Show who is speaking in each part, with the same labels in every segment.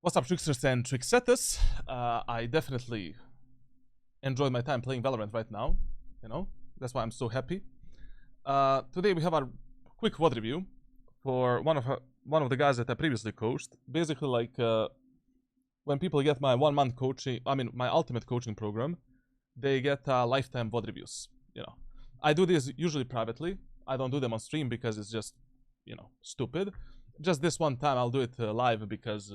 Speaker 1: What's up, tricksters and tricksetters? I definitely enjoyed my time playing Valorant right now. You know, that's why I'm so happy. Today we have a quick VOD review for one of the guys that I previously coached. Basically, like when people get my 1 month coaching, my ultimate coaching program, they get lifetime VOD reviews. You know, I do this usually privately. I don't do them on stream because it's just, stupid. Just this one time I'll do it live because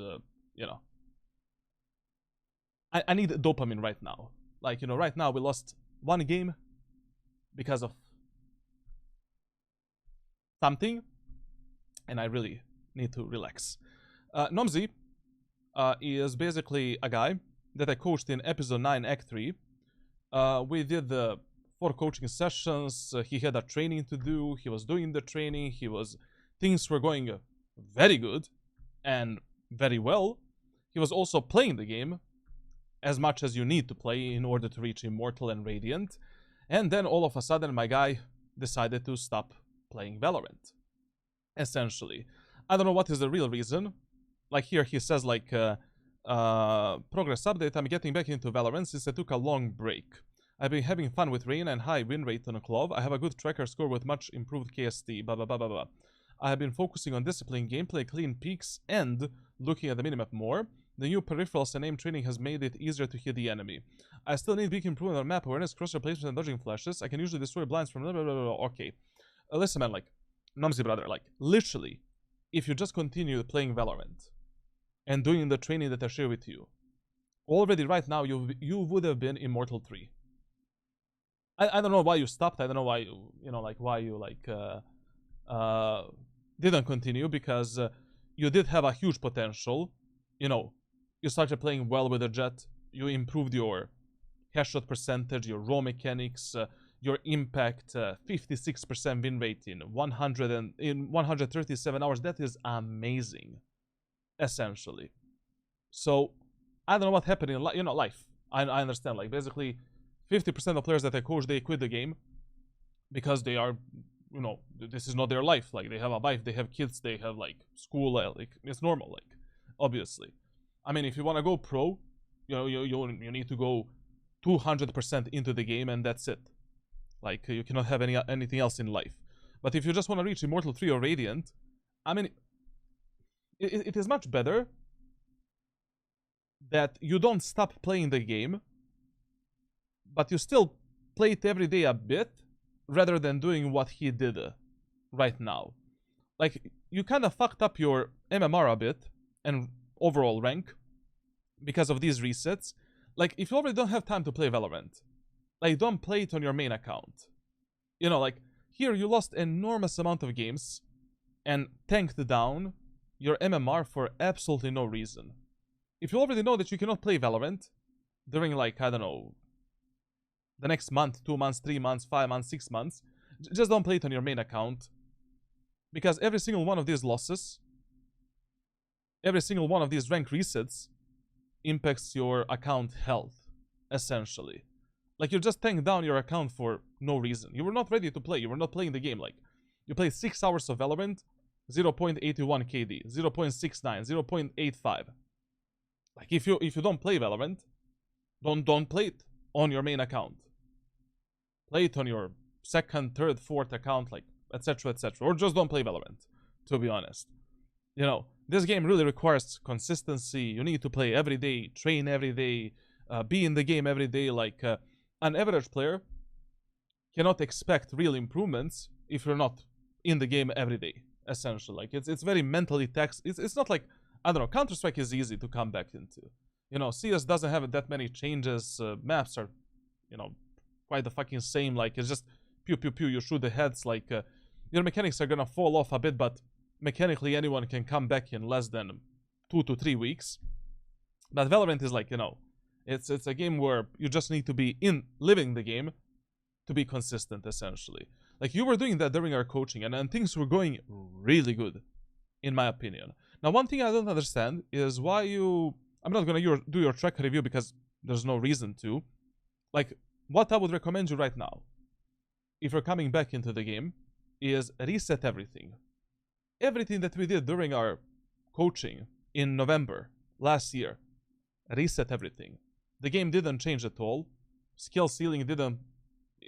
Speaker 1: I need dopamine right now. Like, right now we lost one game because of something, and I really need to relax. Nomzi is basically a guy that I coached in episode 9, Act 3. We did the 4 coaching sessions. He had a training to do. He was doing the training. Things were going very good and very well. He was also playing the game as much as you need to play in order to reach Immortal and Radiant. And then all of a sudden, my guy decided to stop playing Valorant. Essentially. I don't know what is the real reason. Like here, he says like, progress update, I'm getting back into Valorant since I took a long break. I've been having fun with Rain and high win rate on a Clove. I have a good tracker score with much improved KST, blah blah blah blah blah. I have been focusing on discipline, gameplay, clean peaks, and looking at the minimap more. The new peripherals and aim training has made it easier to hit the enemy. I still need big improvement on map awareness, cross replacement, and dodging flashes. I can usually destroy blinds from blah blah blah blah. Okay. Listen, man, like, Nomzi brother, like, literally, if you just continue playing Valorant and doing the training that I share with you, already right now you would have been Immortal 3. I don't know why you stopped. I don't know why you didn't continue, because you did have a huge potential. You started playing well with the Jet. You improved your headshot percentage, your raw mechanics, your impact, 56% win rate in 137 hours. That is amazing, essentially. So I don't know what happened in life. I understand, like, basically 50% of players that I coach, they quit the game because they are, this is not their life. Like, they have a wife, they have kids, they have like school, like it's normal, like, obviously. I mean, if you want to go pro, you need to go 200% into the game, and that's it. Like, you cannot have anything else in life. But if you just want to reach Immortal 3 or Radiant, I mean, it is much better that you don't stop playing the game, but you still play it every day a bit, rather than doing what he did right now. Like, you kind of fucked up your MMR a bit and overall rank because of these resets. Like, if you already don't have time to play Valorant, like, don't play it on your main account. Like, here you lost enormous amount of games and tanked down your MMR for absolutely no reason. If you already know that you cannot play Valorant during, like, I don't know, the next month, 2 months, 3 months, 5 months, 6 months, just don't play it on your main account. Because every single one of these losses, every single one of these rank resets impacts your account health, essentially. Like, you're just taking down your account for no reason. You were not ready to play. You were not playing the game. Like, you played 6 hours of Valorant, 0.81 KD, 0.69, 0.85. Like, if you don't play Valorant, don't play it on your main account. Play it on your second, third, fourth account, like, etc, etc. Or just don't play Valorant, to be honest. This game really requires consistency. You need to play every day, train every day, be in the game every day. Like, an average player cannot expect real improvements if you're not in the game every day, essentially. Like, it's very mentally taxed. It's not like, I don't know, Counter-Strike is easy to come back into. CS doesn't have that many changes. Maps are, quite the fucking same. Like, it's just pew pew pew, you shoot the heads. Like, your mechanics are gonna fall off a bit, but mechanically anyone can come back in less than 2 to 3 weeks. But Valorant is like, it's a game where you just need to be living the game to be consistent, essentially. Like, you were doing that during our coaching, and things were going really good, in my opinion. Now, one thing I don't understand is why you... I'm not gonna do your track review because there's no reason to. Like, what I would recommend you right now, if you're coming back into the game, is reset everything. Everything that we did during our coaching in November last year. Reset everything. The game didn't change at all. Skill ceiling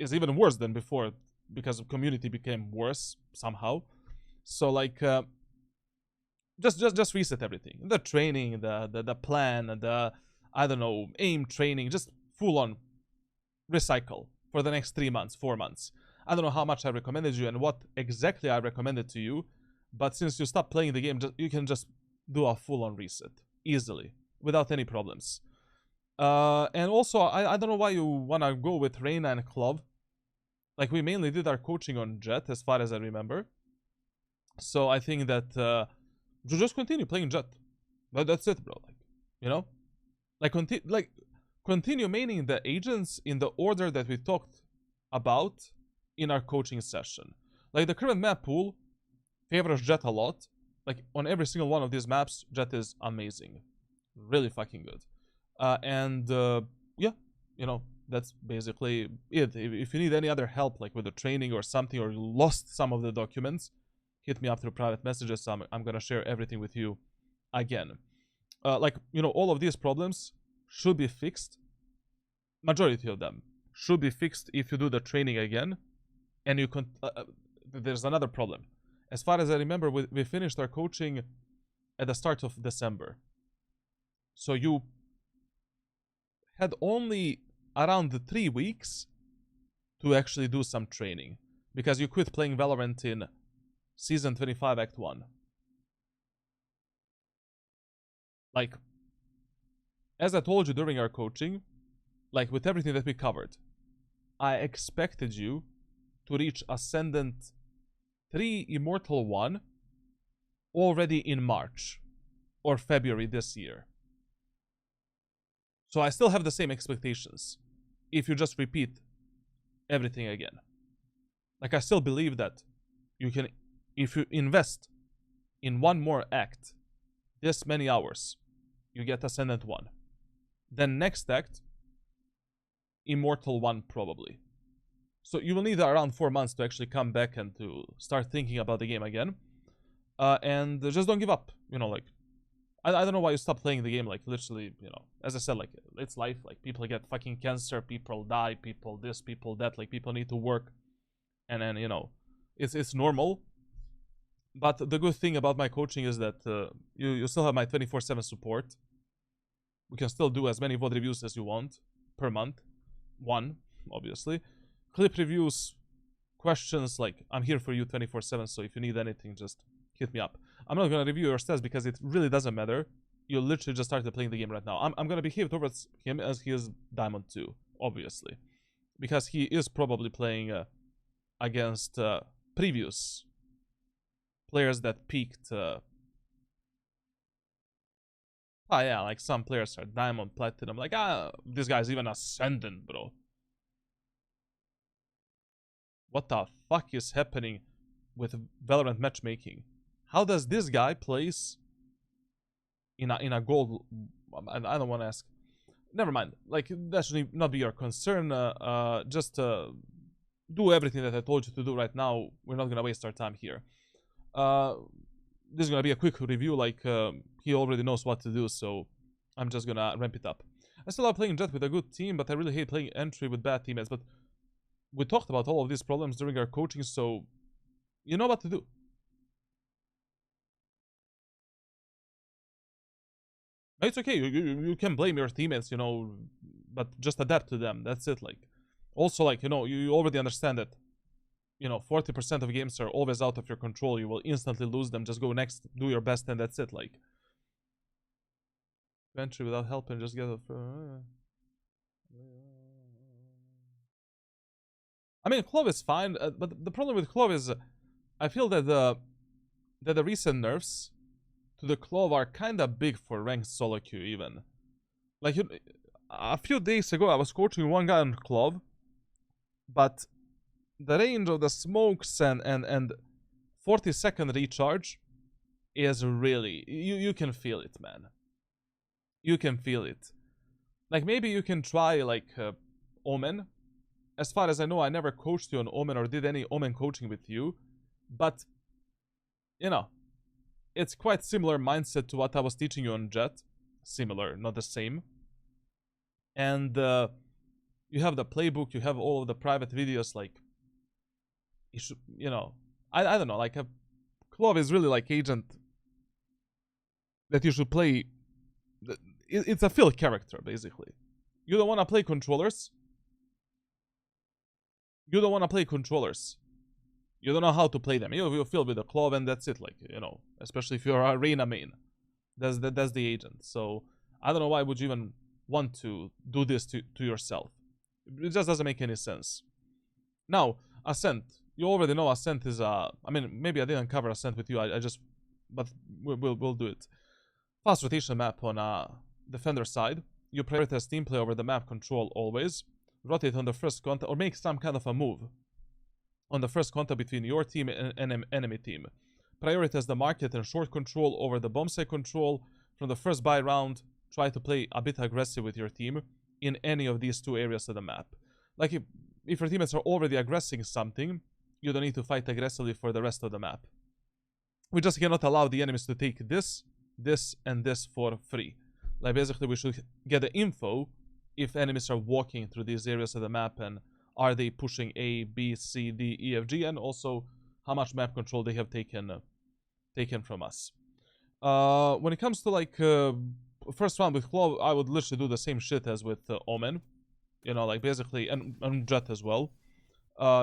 Speaker 1: is even worse than before because the community became worse somehow. So like, just reset everything. The training, the plan, the I don't know, aim training, just full on recycle for the next 3 months, 4 months. I don't know how much I recommended you and what exactly I recommended to you, but since you stopped playing the game, you can just do a full on reset easily without any problems. And also, I don't know why you wanna go with Reyna and Clove. Like, we mainly did our coaching on Jett, as far as I remember. So I think that you just continue playing Jett. That's it, bro. Like, you know, like continue maining the agents in the order that we talked about in our coaching session. Like, the current map pool favors Jett a lot. Like, on every single one of these maps, Jett is amazing, really fucking good. Yeah, you know, that's basically it. If you need any other help, like with the training or something, or you lost some of the documents, hit me up through private messages. So I'm gonna share everything with you again. Like, you know, all of these problems should be fixed. Majority of them should be fixed if you do the training again. And you there's another problem. As far as I remember, we finished our coaching at the start of December. So you had only around 3 weeks to actually do some training, because you quit playing Valorant in Season 25, Act 1. Like, as I told you during our coaching, like with everything that we covered, I expected you to reach Ascendant 3 Immortal 1 already in March or February this year. So I still have the same expectations if you just repeat everything again. Like, I still believe that you can, if you invest in one more act this many hours, you get Ascendant 1. Then next act, Immortal 1 probably. So you will need around 4 months to actually come back and to start thinking about the game again. And just don't give up. You know, like, I don't know why you stopped playing the game. Like, literally, you know, as I said, like, it's life. Like, people get fucking cancer, people die, people this, people that. Like, people need to work. And then, you know, it's normal. But the good thing about my coaching is that you still have my 24/7 support. We can still do as many VOD reviews as you want per month. One, obviously. Clip reviews, questions, like, I'm here for you 24/7, so if you need anything, just hit me up. I'm not gonna review your stats because it really doesn't matter. You literally just started playing the game right now. I'm gonna behave towards him as he is Diamond 2, obviously. Because he is probably playing against previous players that peaked. Yeah, like some players are Diamond, Platinum. Like, this guy's even Ascendant, bro. What the fuck is happening with Valorant matchmaking? How does this guy place in a gold? I don't want to ask. Never mind. Like, that should not be your concern. Just do everything that I told you to do right now. We're not gonna waste our time here. This is gonna be a quick review. Like, he already knows what to do, so I'm just gonna ramp it up. I still love playing Jett with a good team, but I really hate playing entry with bad teammates. But we talked about all of these problems during our coaching, so you know what to do. It's okay. You can blame your teammates, you know, but just adapt to them. That's it. Like, also, like, you know, you already understand that, you know, 40% of games are always out of your control. You will instantly lose them. Just go next, do your best, and that's it. Like, entry without help and just get a... I mean, Clove is fine, but the problem with Clove is I feel that the recent nerfs to the Clove are kind of big for ranked solo queue even. Like, a few days ago I was coaching one guy on Clove, but the range of the smokes and 40-second recharge is really... You can feel it, man. You can feel it. Like, maybe you can try, like, Omen. As far as I know, I never coached you on Omen or did any Omen coaching with you. But, you know, it's quite similar mindset to what I was teaching you on Jett. similar, not the same. And you have the playbook, you have all of the private videos. Like, you should, you know, I don't know, like Clove is really like agent that you should play. It's a fill character, basically. You don't want to play controllers. You don't want to play controllers. You don't know how to play them. You fill with the Clove and that's it. Like, you know, especially if you're a arena main. That's the agent. So I don't know why would you even want to do this to yourself. It just doesn't make any sense. Now, Ascent. You already know Ascent is a... I mean, maybe I didn't cover Ascent with you. I just... But we'll do it. Fast rotation map on defender side. You prioritize team play over the map control always. Rotate on the first contact or make some kind of a move on the first contact between your team and enemy team. Prioritize the market and short control over the bomb site control. From the first buy round, try to play a bit aggressive with your team in any of these two areas of the map. Like if your teammates are already aggressing something, you don't need to fight aggressively for the rest of the map. We just cannot allow the enemies to take this, and this for free. Like basically we should get the info if enemies are walking through these areas of the map and are they pushing A, B, C, D, E, F, G, and also how much map control they have taken from us. When it comes to like first round with Clove, I would literally do the same shit as with Omen. You know, like basically, and Jet as well.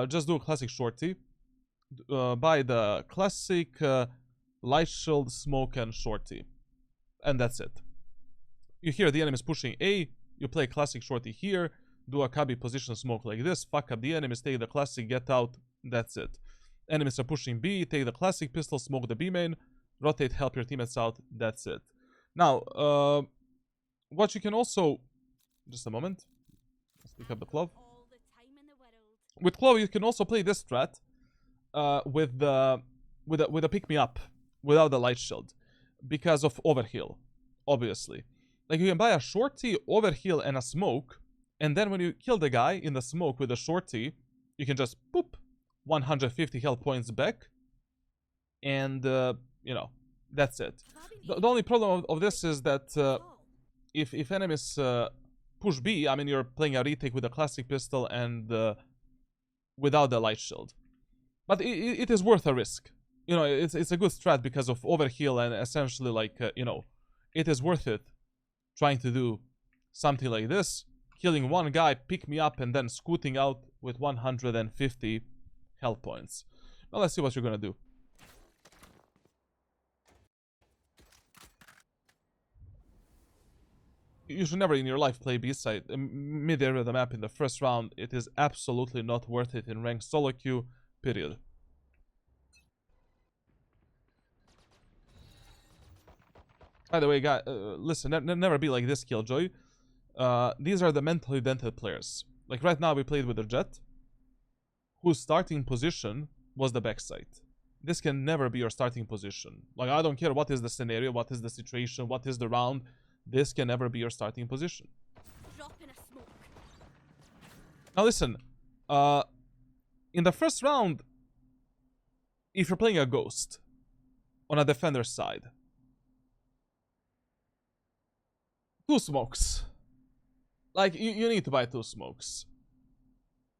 Speaker 1: Just do a classic shorty. Buy the classic light shield, smoke, and shorty. And that's it. You hear the enemies pushing A, you play classic shorty here, do a cubby position smoke like this, fuck up the enemies, take the classic, get out, that's it. Enemies are pushing B, take the classic pistol, smoke the B main, rotate, help your teammates out, that's it. Now, what you can also... Just a moment. Let's pick up the Clove. With Clove, you can also play this strat with a pick-me-up without the light shield because of overheal, obviously. Like, you can buy a shorty, overheal, and a smoke, and then when you kill the guy in the smoke with a shorty, you can just, boop, 150 health points back, and, you know, that's it. The only problem of this is that if enemies push B, I mean, you're playing a retake with a classic pistol and without the light shield. But it is worth a risk. You know, it's a good strat because of overheal and essentially, like, you know, it is worth it trying to do something like this. Killing one guy, pick me up, and then scooting out with 150 health points. Now let's see what you're gonna do. You should never in your life play B-side, mid-area of the map in the first round. It is absolutely not worth it in ranked solo queue, period. By the way, guys, listen, never be like this, Killjoy. These are the mentally dented players. Like right now we played with a Jet, whose starting position was the backside. This can never be your starting position. Like, I don't care what is the scenario, what is the situation, what is the round. This can never be your starting position. Now listen, in the first round, if you're playing a Ghost on a defender side, 2 smokes. Like, you need to buy 2 smokes.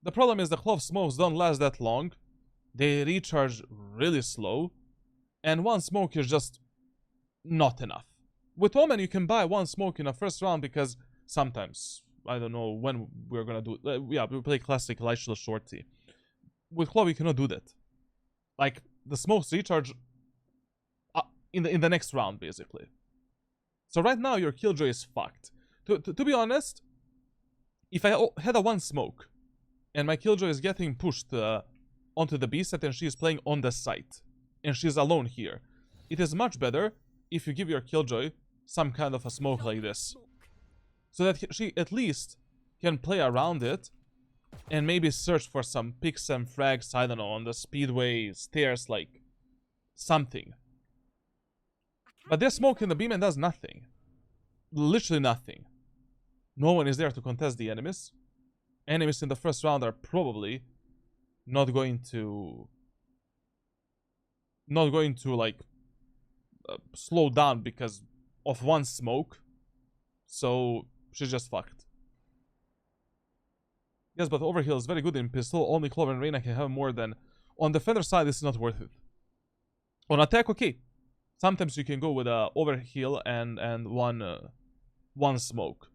Speaker 1: The problem is the Clove smokes don't last that long. They recharge really slow. And 1 smoke is just not enough. With Omen, you can buy 1 smoke in the first round because sometimes, I don't know when we're gonna do it. Yeah, we play classic light shield shorty. With Clove, you cannot do that. Like, the smokes recharge in the next round, basically. So right now, your Killjoy is fucked. To be honest, if I had a 1 smoke, and my Killjoy is getting pushed onto the B set and she's playing on the site, and she's alone here, it is much better if you give your Killjoy some kind of a smoke like this. So that she at least can play around it and maybe search for some picks and frags, I don't know, on the speedway, stairs, like something. But this smoke in the B-man does nothing. Literally nothing. No one is there to contest the enemies. Enemies in the first round are probably not going to like slow down because of 1 smoke. So she's just fucked. Yes, but overheal is very good in pistol. Only Clove and Reyna can have more than... On defender side, this is not worth it. On attack, okay. Sometimes you can go with a overheal and one smoke.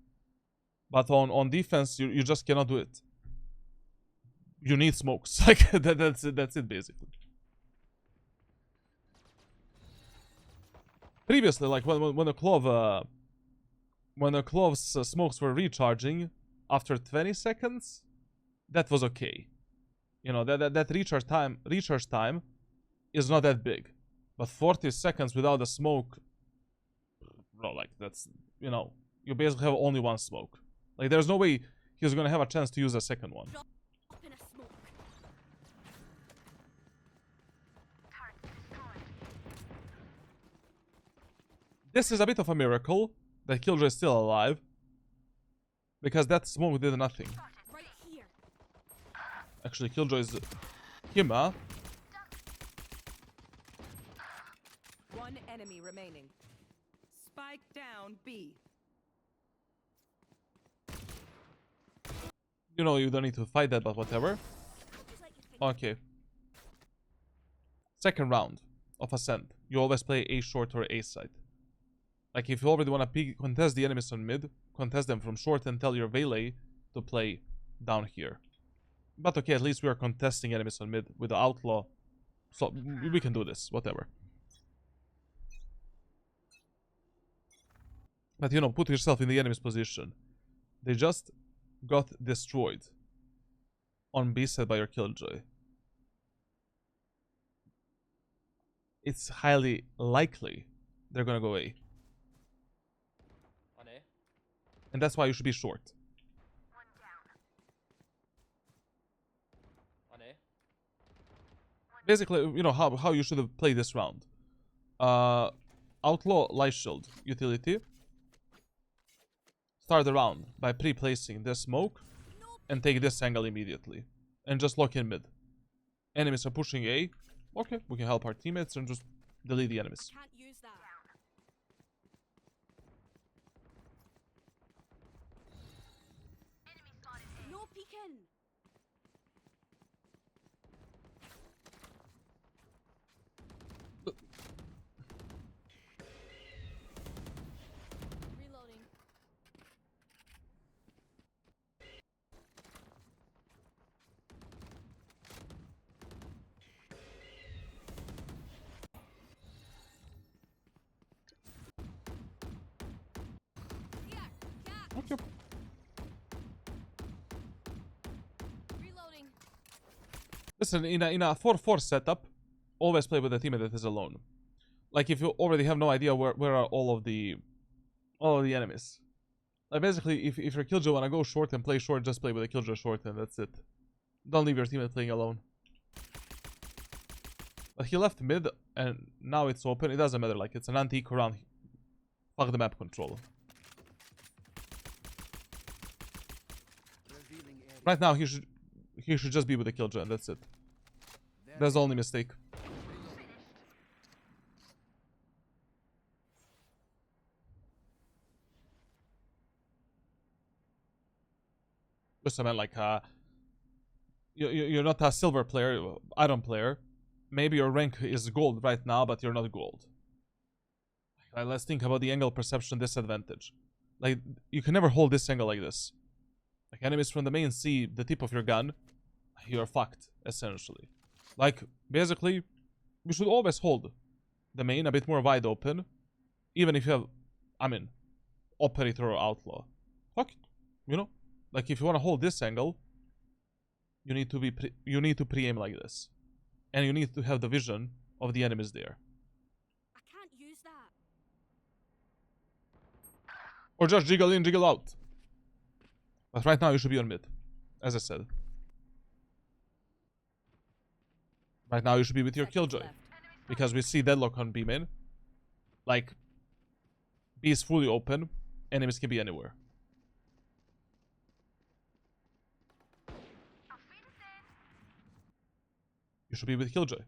Speaker 1: But on defense, you just cannot do it. You need smokes. Like that's it basically. Previously, like when the Clove's smokes were recharging after 20 seconds, that was okay. You know, that recharge time is not that big. But 40 seconds without a smoke, bro, like that's, you know, you basically have only one smoke. Like there's no way he's gonna have a chance to use a second one. This is a bit of a miracle that Killjoy is still alive, because that smoke did nothing. Actually, Killjoy's Hima.
Speaker 2: One enemy remaining. Spike down B.
Speaker 1: You know, you don't need to fight that, but whatever. Okay. Second round of Ascent. You always play A short or A side. Like, if you already want to contest the enemies on mid, contest them from short and tell your Valet to play down here. But okay, at least we are contesting enemies on mid with the Outlaw. So, we can do this, whatever. But, you know, put yourself in the enemy's position. They just got destroyed on B side by your Killjoy. It's highly likely they're gonna go A.
Speaker 3: On A.
Speaker 1: And that's why you should be short.
Speaker 3: On A.
Speaker 1: Basically, you know how you should have played this round. Outlaw Light Shield utility. Start the round by pre-placing this smoke and take this angle immediately. And just lock in mid. Enemies are pushing A. Okay, we can help our teammates and just delete the enemies.
Speaker 2: Can't use that. No peeking. Reloading.
Speaker 1: Okay.
Speaker 2: Reloading.
Speaker 1: Listen, in a 4-4 setup, always play with a teammate that is alone. Like if you already have no idea where are all of the enemies. Like basically, if your Killjoy wanna go short and play short, just play with a Killjoy short and that's it. Don't leave your teammate playing alone. But he left mid and now it's open. It doesn't matter. Like it's an anti-eco round. Fuck the map control. Right now he should just be with the Killjoy and that's it. That's the only mistake. Listen, man, like you're not a silver player, iron player. Maybe your rank is gold right now, but you're not gold. Let's think about the angle perception disadvantage. Like you can never hold this angle like this. Like enemies from the main see the tip of your gun, you're fucked, essentially. Like, basically, we should always hold the main a bit more wide open. Even if you have, I mean, Operator or Outlaw. Fuck it, you know? Like, if you want to hold this angle, you need to pre-aim like this. And you need to have the vision of the enemies there.
Speaker 2: I can't use that.
Speaker 1: Or just jiggle in, jiggle out. But right now you should be on mid, as I said. Right now you should be with your Killjoy. Because we see deadlock on B main. Like, B is fully open. Enemies can be anywhere. You should be with Killjoy.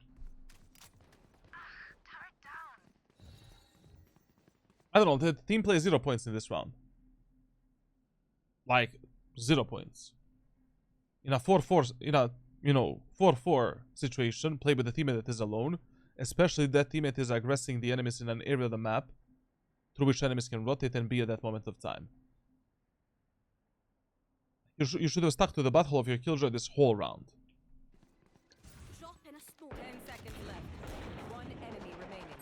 Speaker 1: I don't know, the team plays 0 points in this round. like 0 points. In a 4-4, in a 4-4 situation, play with a teammate that is alone, especially if that teammate is aggressing the enemies in an area of the map through which enemies can rotate and be at that moment of time. You should have stuck to the butthole of your killjoy this whole round.
Speaker 2: Drop in a smoke. 10 seconds left. One enemy remaining.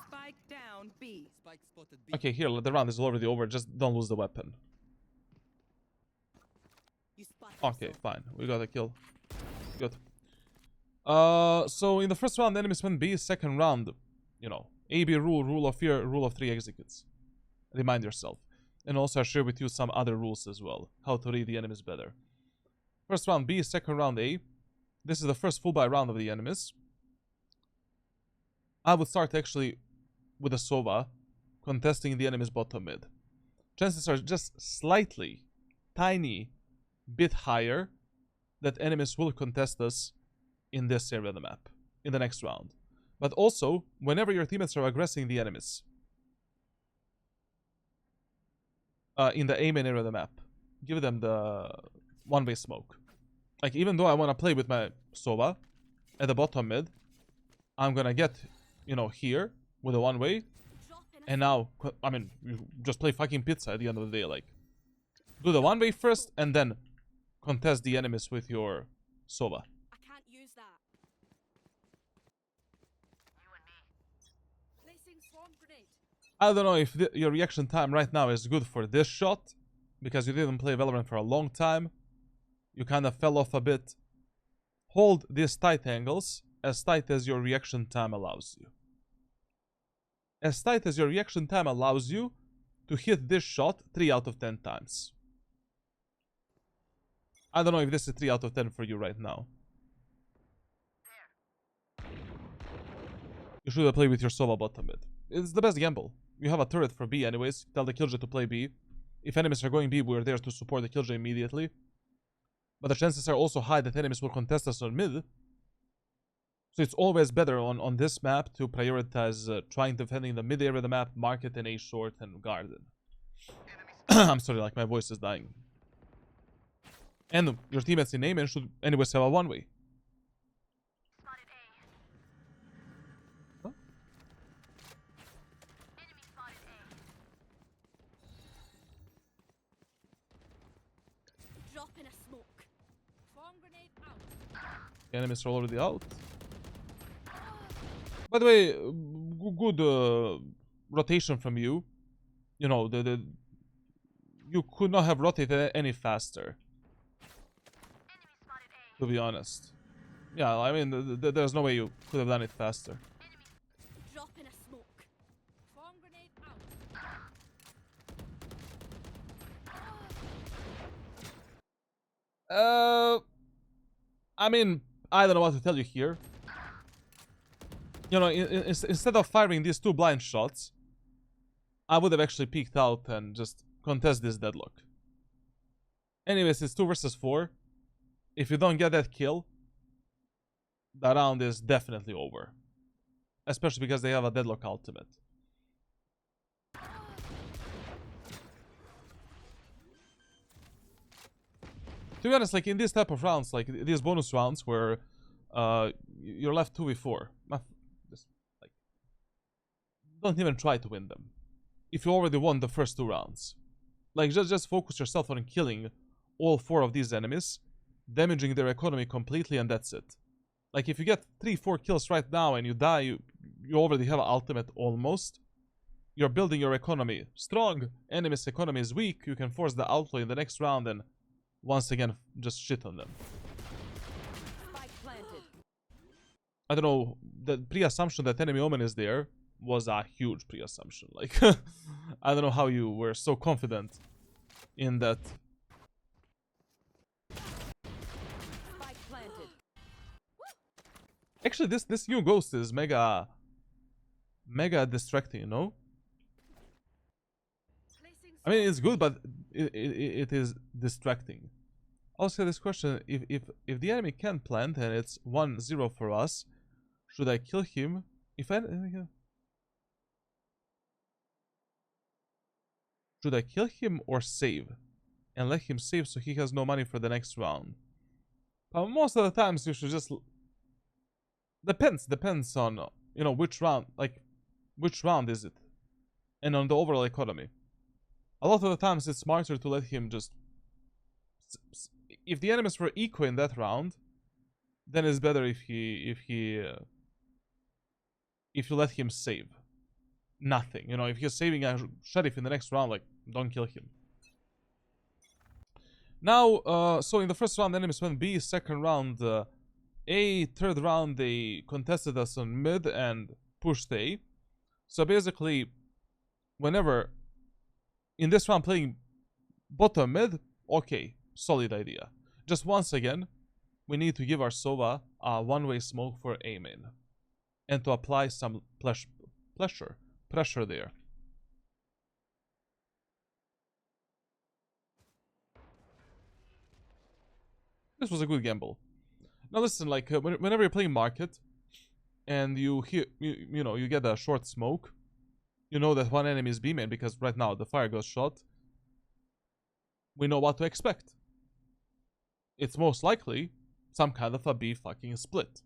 Speaker 2: Spike down B.
Speaker 3: Spike spotted B.
Speaker 1: Okay, here, the round is already over. Just don't lose the weapon.
Speaker 2: You spot
Speaker 1: Okay,
Speaker 2: yourself.
Speaker 1: fine. We got a kill. Good. So in the first round, enemies went B. Second round, AB rule, rule of fear, rule of 3 executes. Remind yourself. And also I share with you some other rules as well. How to read the enemies better. First round B, second round A. This is the first full buy round of the enemies. I would start actually with a Sova, contesting the enemy's bottom mid. Chances are just slightly, tiny bit higher that enemies will contest us in this area of the map, in the next round. But also, whenever your teammates are aggressing the enemies, in the A main area of the map, give them the one-way smoke. Like, even though I want to play with my Sova at the bottom mid, I'm gonna get, here with a one-way,
Speaker 2: Drop in a
Speaker 1: and now, I mean, you just play fucking pizza at the end of the day, like, do the one-way first, and then contest the enemies with your Sova.
Speaker 2: I can't use that. Placing swarm grenade.
Speaker 1: I don't know if your reaction time right now is good for this shot, because you didn't play Valorant for a long time. You kind of fell off a bit. Hold these tight angles as tight as your reaction time allows you. As tight as your reaction time allows you to hit this shot 3 out of 10 times. I don't know if this is 3 out of 10 for you right now. You should have played with your Sova bottom mid. It's the best gamble. You have a turret for B anyways. Tell the killjoy to play B. If enemies are going B, we're there to support the killjoy immediately. But the chances are also high that enemies will contest us on mid. So it's always better on this map to prioritize trying defending the mid area of the map, market and A short and garden. I'm sorry, like my voice is dying. And your teammates in A main should anyways have a one-way. Huh?
Speaker 2: Drop in a smoke. Swarm grenade out.
Speaker 1: The enemies are already out. By the way, good rotation from you. You could not have rotated any faster. To be honest. Yeah, I mean, there's no way you could have done it faster.
Speaker 2: Drop in a smoke. Swarm grenade out.
Speaker 1: I mean, I don't know what to tell you here. Instead of firing these 2 blind shots, I would have actually peeked out and just contest this deadlock. Anyways, it's 2 versus 4. If you don't get that kill, the round is definitely over. Especially because they have a deadlock ultimate. To be honest, like in these type of rounds, like these bonus rounds where you're left 2v4, don't even try to win them. If you already won the first 2 rounds. Like just focus yourself on killing all 4 of these enemies, damaging their economy completely, and that's it. Like if you get 3-4 kills right now and you die, you already have an ultimate almost. You're building your economy strong, enemy's economy is weak, you can force the outlaw in the next round and once again just shit on them.
Speaker 2: Spike planted.
Speaker 1: I don't know, the pre-assumption that enemy omen is there was a huge pre-assumption. Like, I don't know how you were so confident in that.
Speaker 2: Spike planted.
Speaker 1: Actually, this new ghost is mega distracting, you know?
Speaker 2: Placing
Speaker 1: I mean, it's good, but it is distracting. Also, this question: if the enemy can plant and it's 1-0 for us, should I kill him? Should I kill him or save? and let him save so he has no money for the next round. But most of the times you should just... Depends on, you know, which round, like, which round is it? And on the overall economy. A lot of the times it's smarter to let him just... If the enemies were equal in that round, then it's better if you let him save. Nothing. You know, if he's saving a sheriff in the next round, like, don't kill him. Now, so in the first round, enemies went B. Second round, A. Third round, they contested us on mid and pushed A. So basically, whenever in this round playing bottom mid, okay, solid idea. Just once again, we need to give our Sova a one-way smoke for A main. And to apply some pressure there. This was a good gamble. Now listen, like whenever you're playing market, and you hear you know you get a short smoke, you know that one enemy is B main because right now the fire goes shot. We know what to expect. It's most likely some kind of a B fucking split.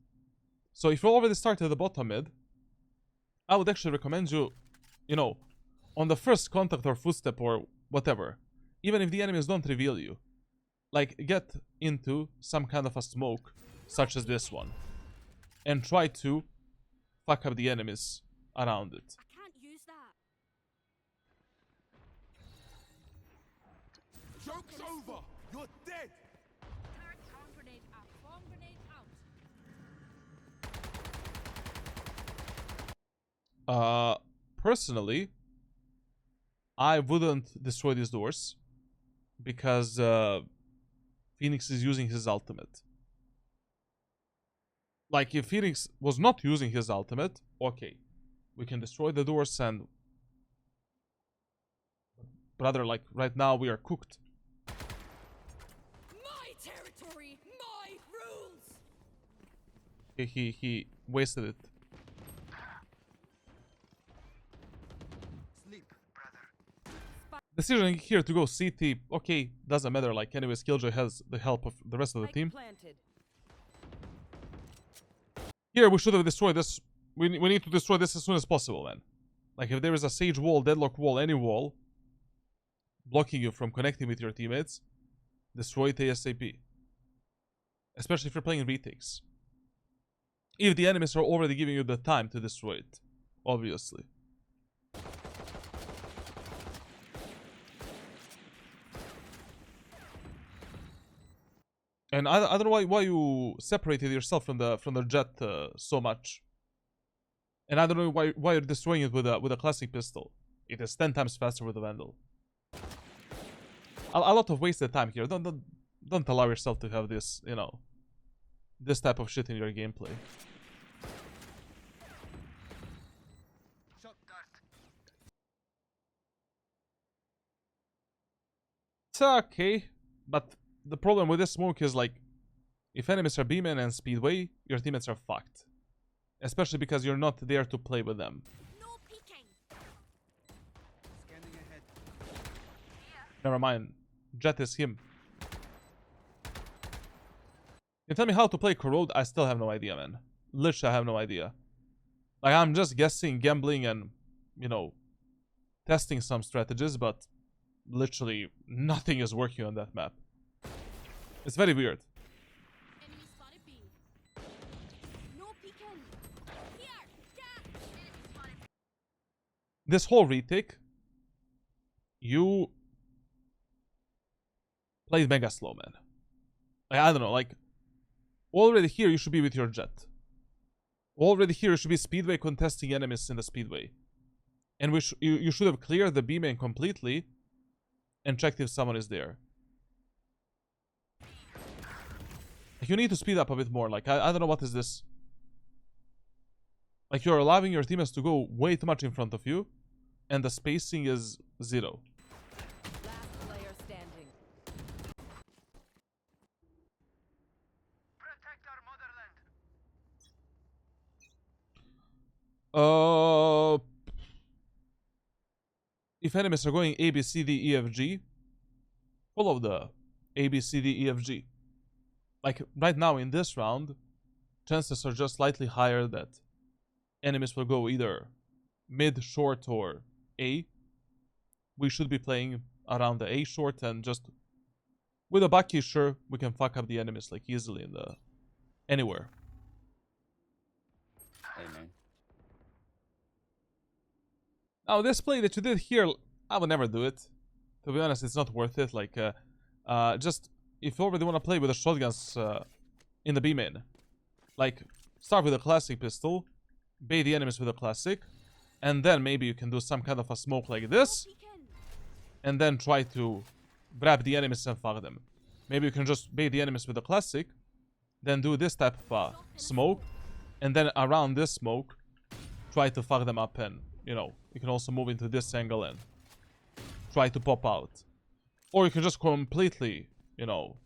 Speaker 1: So if you already started the bottom mid, I would actually recommend you, you know, on the first contact or footstep or whatever, even if the enemies don't reveal you, like get into some kind of a smoke, such as this one, and try to fuck up the enemies around it.
Speaker 2: I can't use that.
Speaker 3: Joke's over! You're dead!
Speaker 2: Bomb grenade out. Bomb grenade out.
Speaker 1: Personally, I wouldn't destroy these doors because Phoenix is using his ultimate. Like, if Phoenix was not using his ultimate, okay, we can destroy the doors and... Brother, like, right now we are cooked.
Speaker 2: My territory, my rules.
Speaker 1: He wasted it.
Speaker 3: Sleep, brother.
Speaker 1: Decision here to go CT, okay, doesn't matter, like, anyways, Killjoy has the help of the rest of the
Speaker 2: Spike
Speaker 1: team.
Speaker 2: planted.
Speaker 1: Here, we should have destroyed this. We need to destroy this as soon as possible, man. Like, if there is a Sage wall, Deadlock wall, any wall blocking you from connecting with your teammates, destroy it ASAP. Especially if you're playing retakes. If the enemies are already giving you the time to destroy it, obviously. And I don't know why you separated yourself from the jet so much. And I don't know why you're destroying it with a classic pistol. It is 10 times faster with a Vandal. A lot of wasted time here. Don't allow yourself to have this, you know, this type of shit in your gameplay.
Speaker 3: Shot dart.
Speaker 1: It's okay, but the problem with this smoke is, like, if enemies are B-man and Speedway, your teammates are fucked. Especially because you're not there to play with them.
Speaker 2: No peeking.
Speaker 3: Scanning ahead.
Speaker 1: Never mind. Jet is him. You tell me how to play Corrode, I still have no idea, man. Literally, I have no idea. Like, I'm just guessing, gambling, and, you know, testing some strategies, but literally nothing is working on that map. It's very weird.
Speaker 2: Enemy spotted B. No peeking. Here. Yeah. Enemy spotted B.
Speaker 1: This whole retake, you played mega slow, man. I don't know, like, already here you should be with your jet. Already here you should be Speedway contesting enemies in the Speedway. And you should have cleared the B main completely and checked if someone is there. You need to speed up a bit more. Like, I don't know what is this. Like, you're allowing your teammates to go way too much in front of you, and the spacing is 0.
Speaker 2: Last player standing.
Speaker 3: Protect our motherland.
Speaker 1: If enemies are going A, B, C, D, E, F, G, Follow the A, B, C, D, E, F, G. Like, right now in this round, chances are just slightly higher that enemies will go either mid, short, or A. We should be playing around the A short, and just with a Bucky, sure, we can fuck up the enemies like easily in the anywhere.
Speaker 4: Amen.
Speaker 1: Now this play that you did here, I would never do it. To be honest, it's not worth it. Like, just if you already want to play with the shotguns in the B main, like start with a classic pistol, bait the enemies with a classic, and then maybe you can do some kind of a smoke like this, and then try to grab the enemies and fuck them. Maybe you can just bait the enemies with a classic, then do this type of smoke, and then around this smoke, try to fuck them up, and you know, you can also move into this angle and try to pop out. Or you can just completely, you know,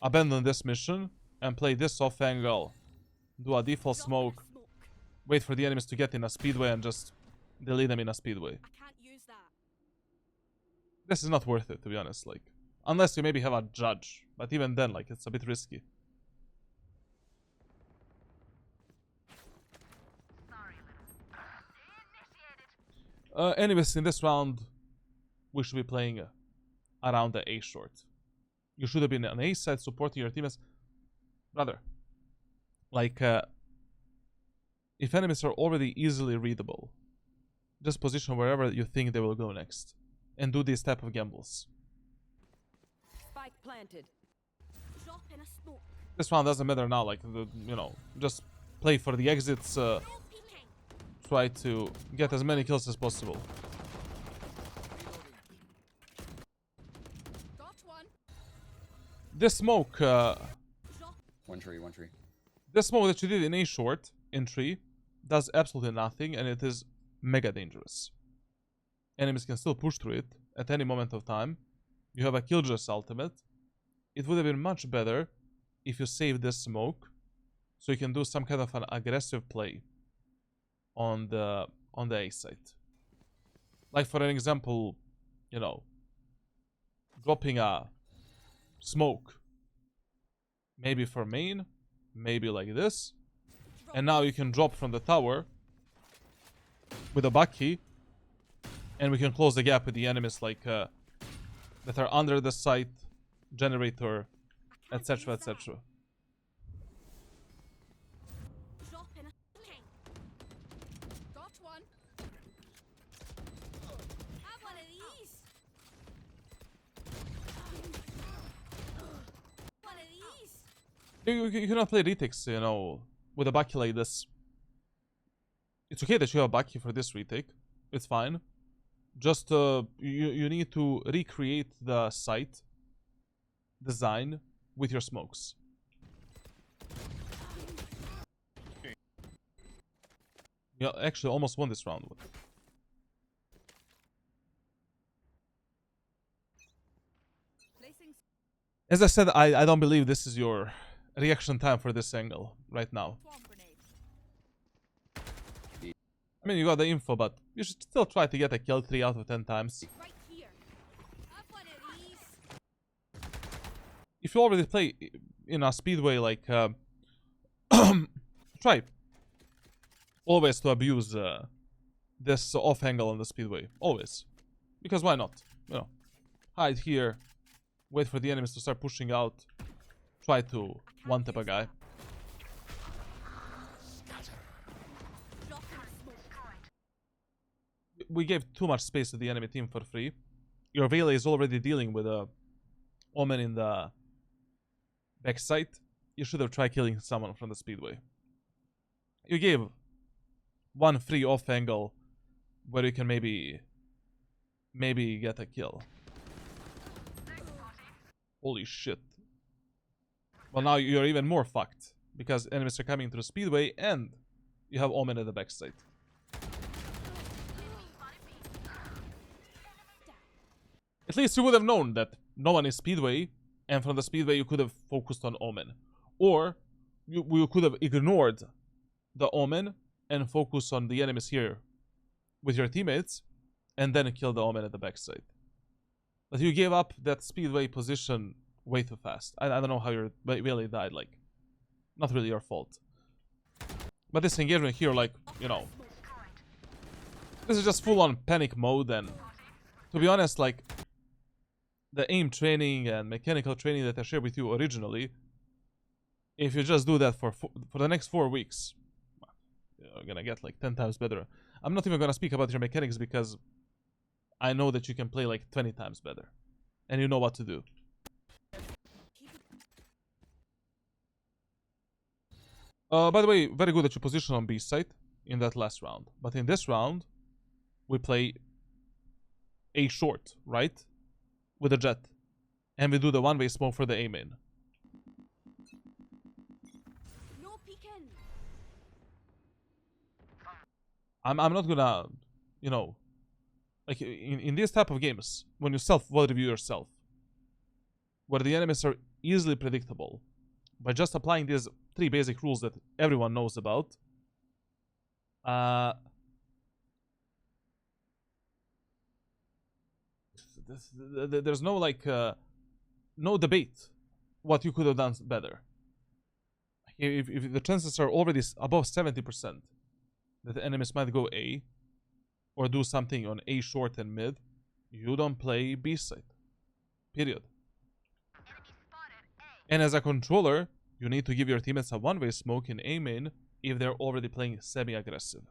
Speaker 1: abandon this mission and play this off angle, do a default smoke, wait for the enemies to get in a speedway and just delete them in a speedway.
Speaker 2: Can't use that.
Speaker 1: This is not worth it, to be honest, like, unless you maybe have a judge, but even then, like, it's a bit risky. Anyways, in this round, we should be playing around the A short. You should have been on A side supporting your teammates. Rather, like, if enemies are already easily readable, just position wherever you think they will go next, and do these type of gambles.
Speaker 2: Spike planted. Drop in a smoke.
Speaker 1: This round doesn't matter now, like, you know, just play for the exits, try to get as many kills as possible.
Speaker 2: Got one.
Speaker 1: This smoke,
Speaker 4: One tree, one tree.
Speaker 1: this smoke that you did in A short, in tree, does absolutely nothing, and it is mega dangerous. Enemies can still push through it at any moment of time. You have a Killjoy's ultimate. It would have been much better if you saved this smoke, so you can do some kind of an aggressive play on the A site. Like, for an example, you know, dropping a smoke, maybe for main, maybe like this, and now you can drop from the tower with a Bucky, and we can close the gap with the enemies, like, that are under the site, generator, etc, etc.
Speaker 2: Drop in a got one. Have one of these. One of these.
Speaker 1: You cannot play retakes, you know, with a Bucky like this. It's okay that you have a Bucky for this retake. It's fine. Just, you need to recreate the site design with your smokes. You actually almost won this round.
Speaker 2: Placing
Speaker 1: As I said, I don't believe this is your reaction time for this angle right now.
Speaker 2: swarm grenade.
Speaker 1: I mean, you got the info, but you should still try to get a kill 3 out of 10 times.
Speaker 2: Right here. Have one of these.
Speaker 1: If you already play in a speedway, like, try always to abuse this off angle on the speedway. Always. Because why not? You know, hide here, wait for the enemies to start pushing out, try to one-tap a guy.
Speaker 2: Drop in a smoke.
Speaker 1: We gave too much space to the enemy team for free. Your Vela is already dealing with a Omen in the backside. You should have tried killing someone from the speedway. You gave one free off angle where you can maybe get a kill. Holy shit. Well, now you're even more fucked because enemies are coming through speedway and you have Omen at the backside. At least you would have known that no one is speedway, and from the speedway you could have focused on Omen. Or you could have ignored the Omen and focused on the enemies here with your teammates, and then kill the Omen at the backside. But you gave up that speedway position way too fast. I don't know how you really died. Like, not really your fault. But this engagement here, like, you know, this is just full-on panic mode. And to be honest, like, the aim training and mechanical training that I shared with you originally, if you just do that for the next 4 weeks, you're gonna get like 10 times better. I'm not even gonna speak about your mechanics because I know that you can play like 20 times better. And you know what to do. By the way, very good that you position on B side in that last round. But in this round, we play A short, right? With a jet. And we do the one-way smoke for the A main.
Speaker 2: No peeking.
Speaker 1: I'm not gonna, you know, like in these type of games, when you self-VOD review yourself, where the enemies are easily predictable, by just applying these 3 basic rules that everyone knows about, there's no like no debate what you could have done better. If the chances are already above 70% that the enemies might go A or do something on A short and mid, you don't play B side. Period. And as a controller, you need to give your teammates a one-way smoke in A main if they're already playing semi-aggressive.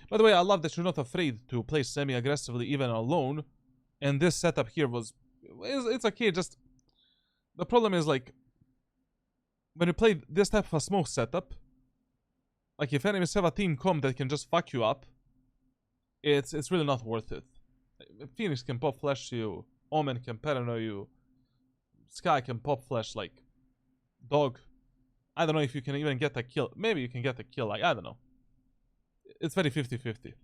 Speaker 1: By the way, I love that you're not afraid to play semi-aggressively even alone. And this setup here it's okay, just the problem is like when you play this type of a smoke setup, like if enemies have a team comp that can just fuck you up, it's really not worth it. Phoenix can pop flash you, Omen can paranoid you, Sky can pop flash like dog. I don't know if you can even get a kill. Maybe you can get a kill, like I don't know. It's very 50-50.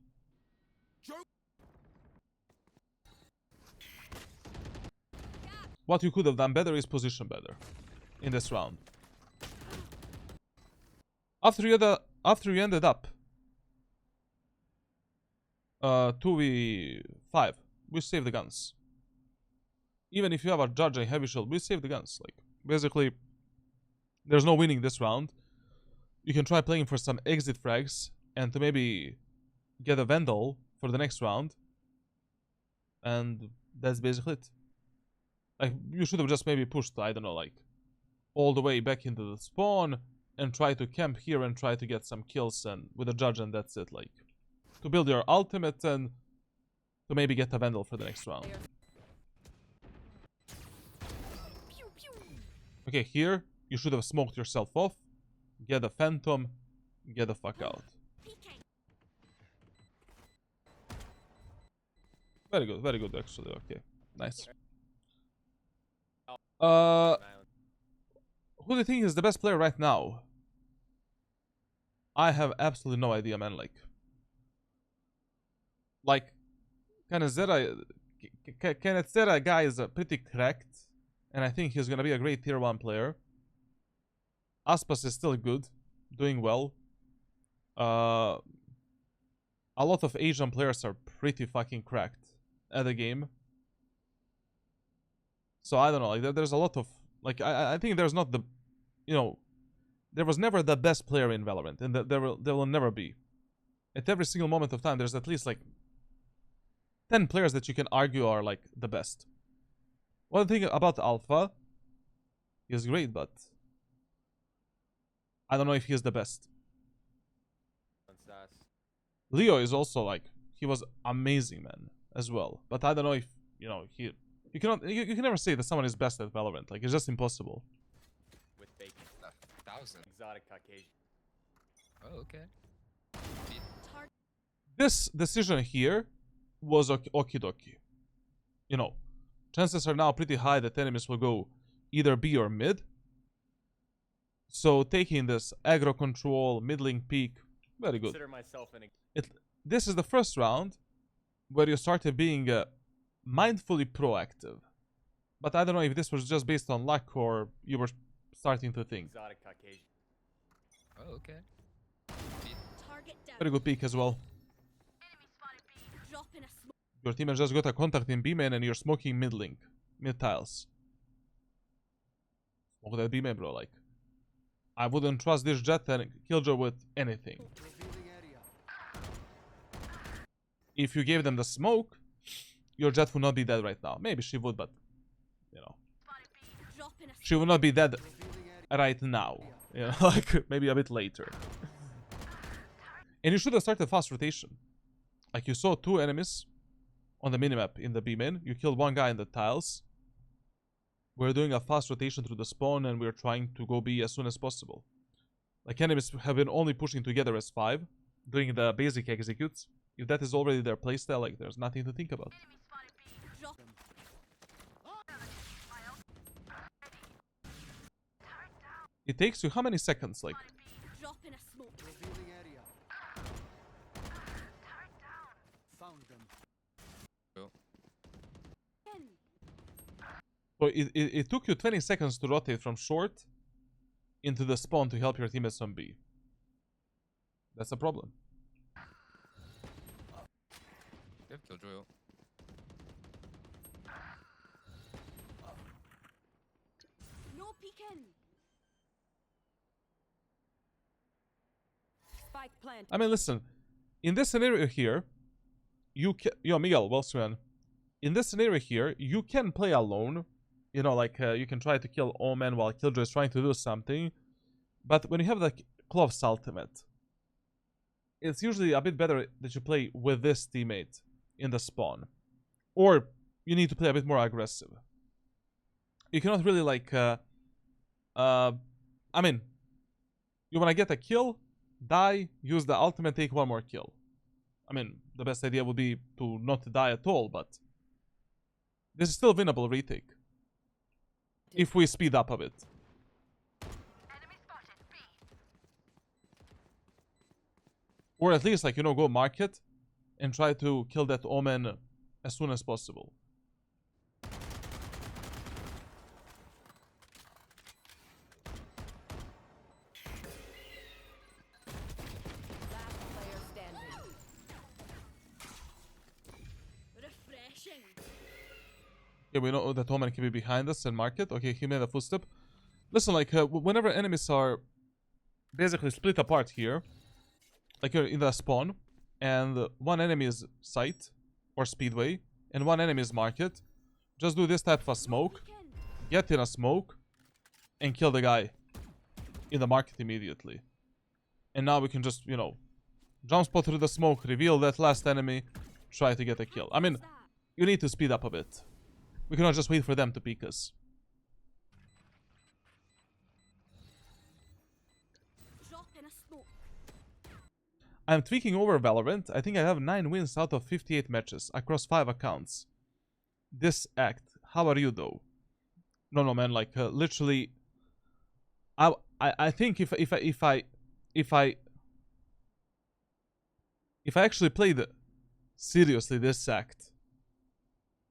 Speaker 1: What you could have done better is position better in this round. After you ended up 2v5, we save the guns. Even if you have a judge and heavy shield, we save the guns. Like basically, there's no winning this round. You can try playing for some exit frags and to maybe get a Vandal for the next round. And that's basically it. Like, you should have just maybe pushed, I don't know, like, all the way back into the spawn and try to camp here and try to get some kills and with a judge, and that's it. Like, to build your ultimate and to maybe get a Vandal for the next round. Okay, here, you should have smoked yourself off, get a Phantom, get the fuck out. Very good actually, okay. Nice. Who do you think is the best player right now? I have absolutely no idea, man. Like Kanezera guy is pretty cracked, and I think he's gonna be a great tier 1 player. Aspas is still good, doing well. A lot of Asian players are pretty fucking cracked at the game. So I don't know, like there's a lot of, like, I think there's not the, you know, there was never the best player in Valorant, and there will never be. At every single moment of time, there's at least like 10 players that you can argue are like the best. One thing about Alpha, he's great, but I don't know if he's the best. Leo is also like, he was amazing, man, as well. But I don't know if, you know, you can never say that someone is best at Valorant. Like, it's just impossible.
Speaker 4: With bacon. 1,000. Exotic Caucasian. Oh, okay.
Speaker 1: This decision here was okie dokie. You know, chances are now pretty high that enemies will go either B or mid. So taking this aggro control, middling peak, very good.
Speaker 4: Consider myself
Speaker 1: This is the first round where you started being mindfully proactive. But I don't know if this was just based on luck or you were starting to think.
Speaker 4: Exotic Caucasian. Oh, okay.
Speaker 2: Target down.
Speaker 1: Very good peak as well. Your team has just got a contact in B main and you're smoking mid link, mid tiles. Smoke that B main, bro. Like, I wouldn't trust this Jet and Killjoy with anything. If you gave them the smoke, your Jet would not be dead right now. Maybe she would, but you know, she would not be dead right now. You know, like maybe a bit later. And you should have started fast rotation. Like you saw 2 enemies on the minimap in the B main. You killed 1 guy in the tiles. We're doing a fast rotation through the spawn and we're trying to go B as soon as possible. Like enemies have been only pushing together as 5, doing the basic executes. If that is already their playstyle, like there's nothing to think about. It takes you how many seconds? Like so it took you 20 seconds to rotate from short into the spawn to help your teammates on B. That's a problem.
Speaker 4: Yep, Killjoy.
Speaker 2: No peeking. Spike plant.
Speaker 1: I mean, listen. In this scenario here, you can... Yo, Miguel, well swim. In this scenario here, you can play alone. You know, like, you can try to kill Omen while Killjoy is trying to do something. But when you have, like, Clove's ultimate, it's usually a bit better that you play with this teammate in the spawn. Or you need to play a bit more aggressive. You cannot really, like, I mean, you want to get a kill, die, use the ultimate, take 1 more kill. I mean, the best idea would be to not die at all, but this is still winnable retake. If we speed up a bit. Or at least, like, you know, go market and try to kill that Omen as soon as possible.
Speaker 2: Last player standing. Refreshing.
Speaker 1: Yeah, we know that Omen can be behind us and market. Okay, he made a footstep. Listen, like, whenever enemies are basically split apart here, like you're in the spawn, and 1 enemy is site or speedway, and 1 enemy is market, just do this type of a smoke, get in a smoke, and kill the guy in the market immediately. And now we can just, you know, jump spot through the smoke, reveal that last enemy, try to get a kill. I mean, you need to speed up a bit. We cannot just wait for them to peek us.
Speaker 2: Drop in a smoke.
Speaker 1: I'm tweaking over Valorant. I think I have 9 wins out of 58 matches across 5 accounts. This act. How are you though? No, man. Like literally, I think if I actually played seriously this act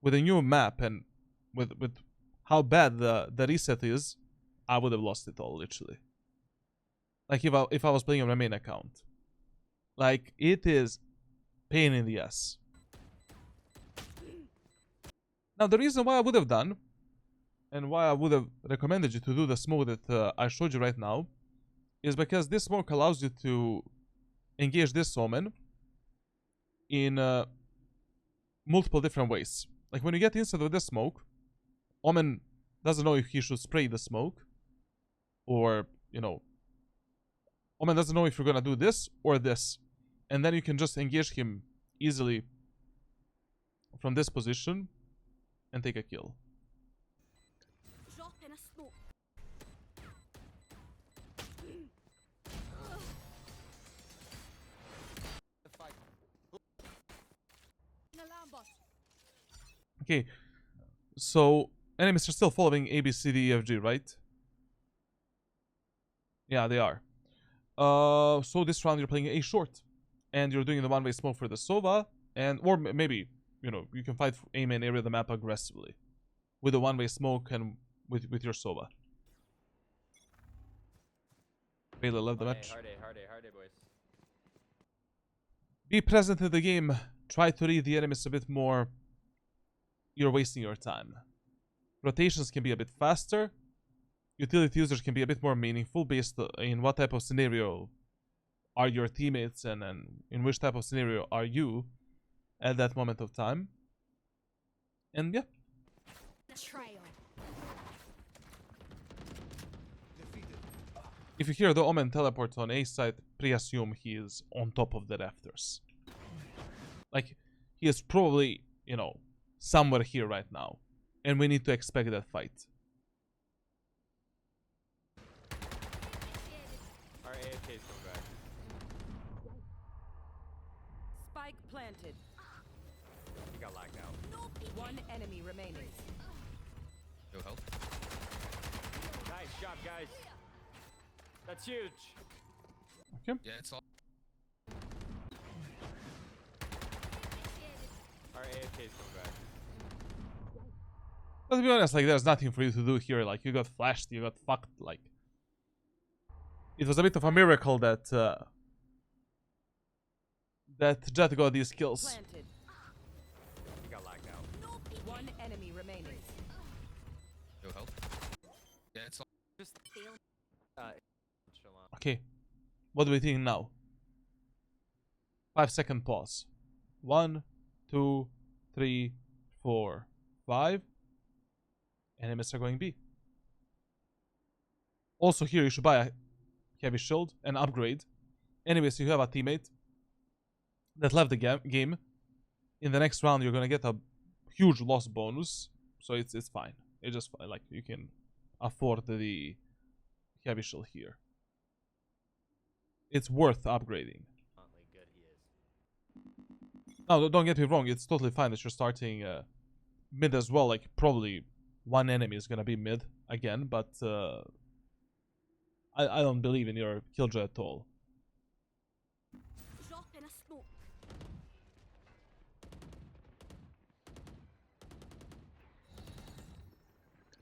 Speaker 1: with a new map and with how bad the reset is, I would have lost it all literally. Like if I was playing on my main account. Like, it is pain in the ass. Now, the reason why I would have done, and why I would have recommended you to do the smoke that I showed you right now, is because this smoke allows you to engage this Omen in multiple different ways. Like, when you get inside with this smoke, Omen doesn't know if he should spray the smoke, or, you know, Omen doesn't know if you're gonna do this or this. And then you can just engage him easily from this position and take a kill.
Speaker 2: Drop in a smoke. Alarm bot.
Speaker 1: Okay, so enemies are still following A, B, C, D, E, F, G, right? Yeah, they are. So this round you're playing A short, and you're doing the one-way smoke for the Sova, and or maybe, you know, you can fight A main area of the map aggressively with a one-way smoke and with your Sova. Bailey left the match.
Speaker 4: Hard day, boys.
Speaker 1: Be present in the game. try to read the enemies a bit more, you're wasting your time. Rotations can be a bit faster. Utility users can be a bit more meaningful based in what type of scenario are your teammates and in which type of scenario are you at that moment of time. And yeah.
Speaker 2: Trail.
Speaker 1: If you hear the Omen teleport on A side, pre-assume he is on top of the rafters. Like, he is probably, you know, somewhere here right now. And we need to expect that fight.
Speaker 5: Our AFK's coming back.
Speaker 2: Spike planted.
Speaker 5: He got lagged out.
Speaker 2: One enemy remaining.
Speaker 4: Yo, help.
Speaker 5: Nice job, guys. That's huge.
Speaker 1: Okay.
Speaker 4: Yeah, it's all.
Speaker 5: Our AFK's coming back.
Speaker 1: But to be honest, like, there's nothing for you to do here. Like, you got flashed, you got fucked. Like, it was a bit of a miracle that that Jet got these kills.
Speaker 2: Planted.
Speaker 5: He got lagged out.
Speaker 2: One enemy remaining.
Speaker 4: Yo, help. Yeah, it's all.
Speaker 5: Just chill out.
Speaker 1: Okay, what do we think now? 5-second pause. 1, 2, 3, 4, 5. Enemies are going B. Also here you should buy a heavy shield and upgrade. Anyways, you have a teammate that left the game. In the next round you're gonna get a huge loss bonus, so it's fine. It's just fine. Like, you can afford the heavy shield here. It's worth upgrading.
Speaker 5: Good he is.
Speaker 1: No, don't get me wrong. It's totally fine that you're starting mid as well. Like, probably one enemy is gonna be mid again, but I don't believe in your killjoy at all.
Speaker 2: Drop in a smoke.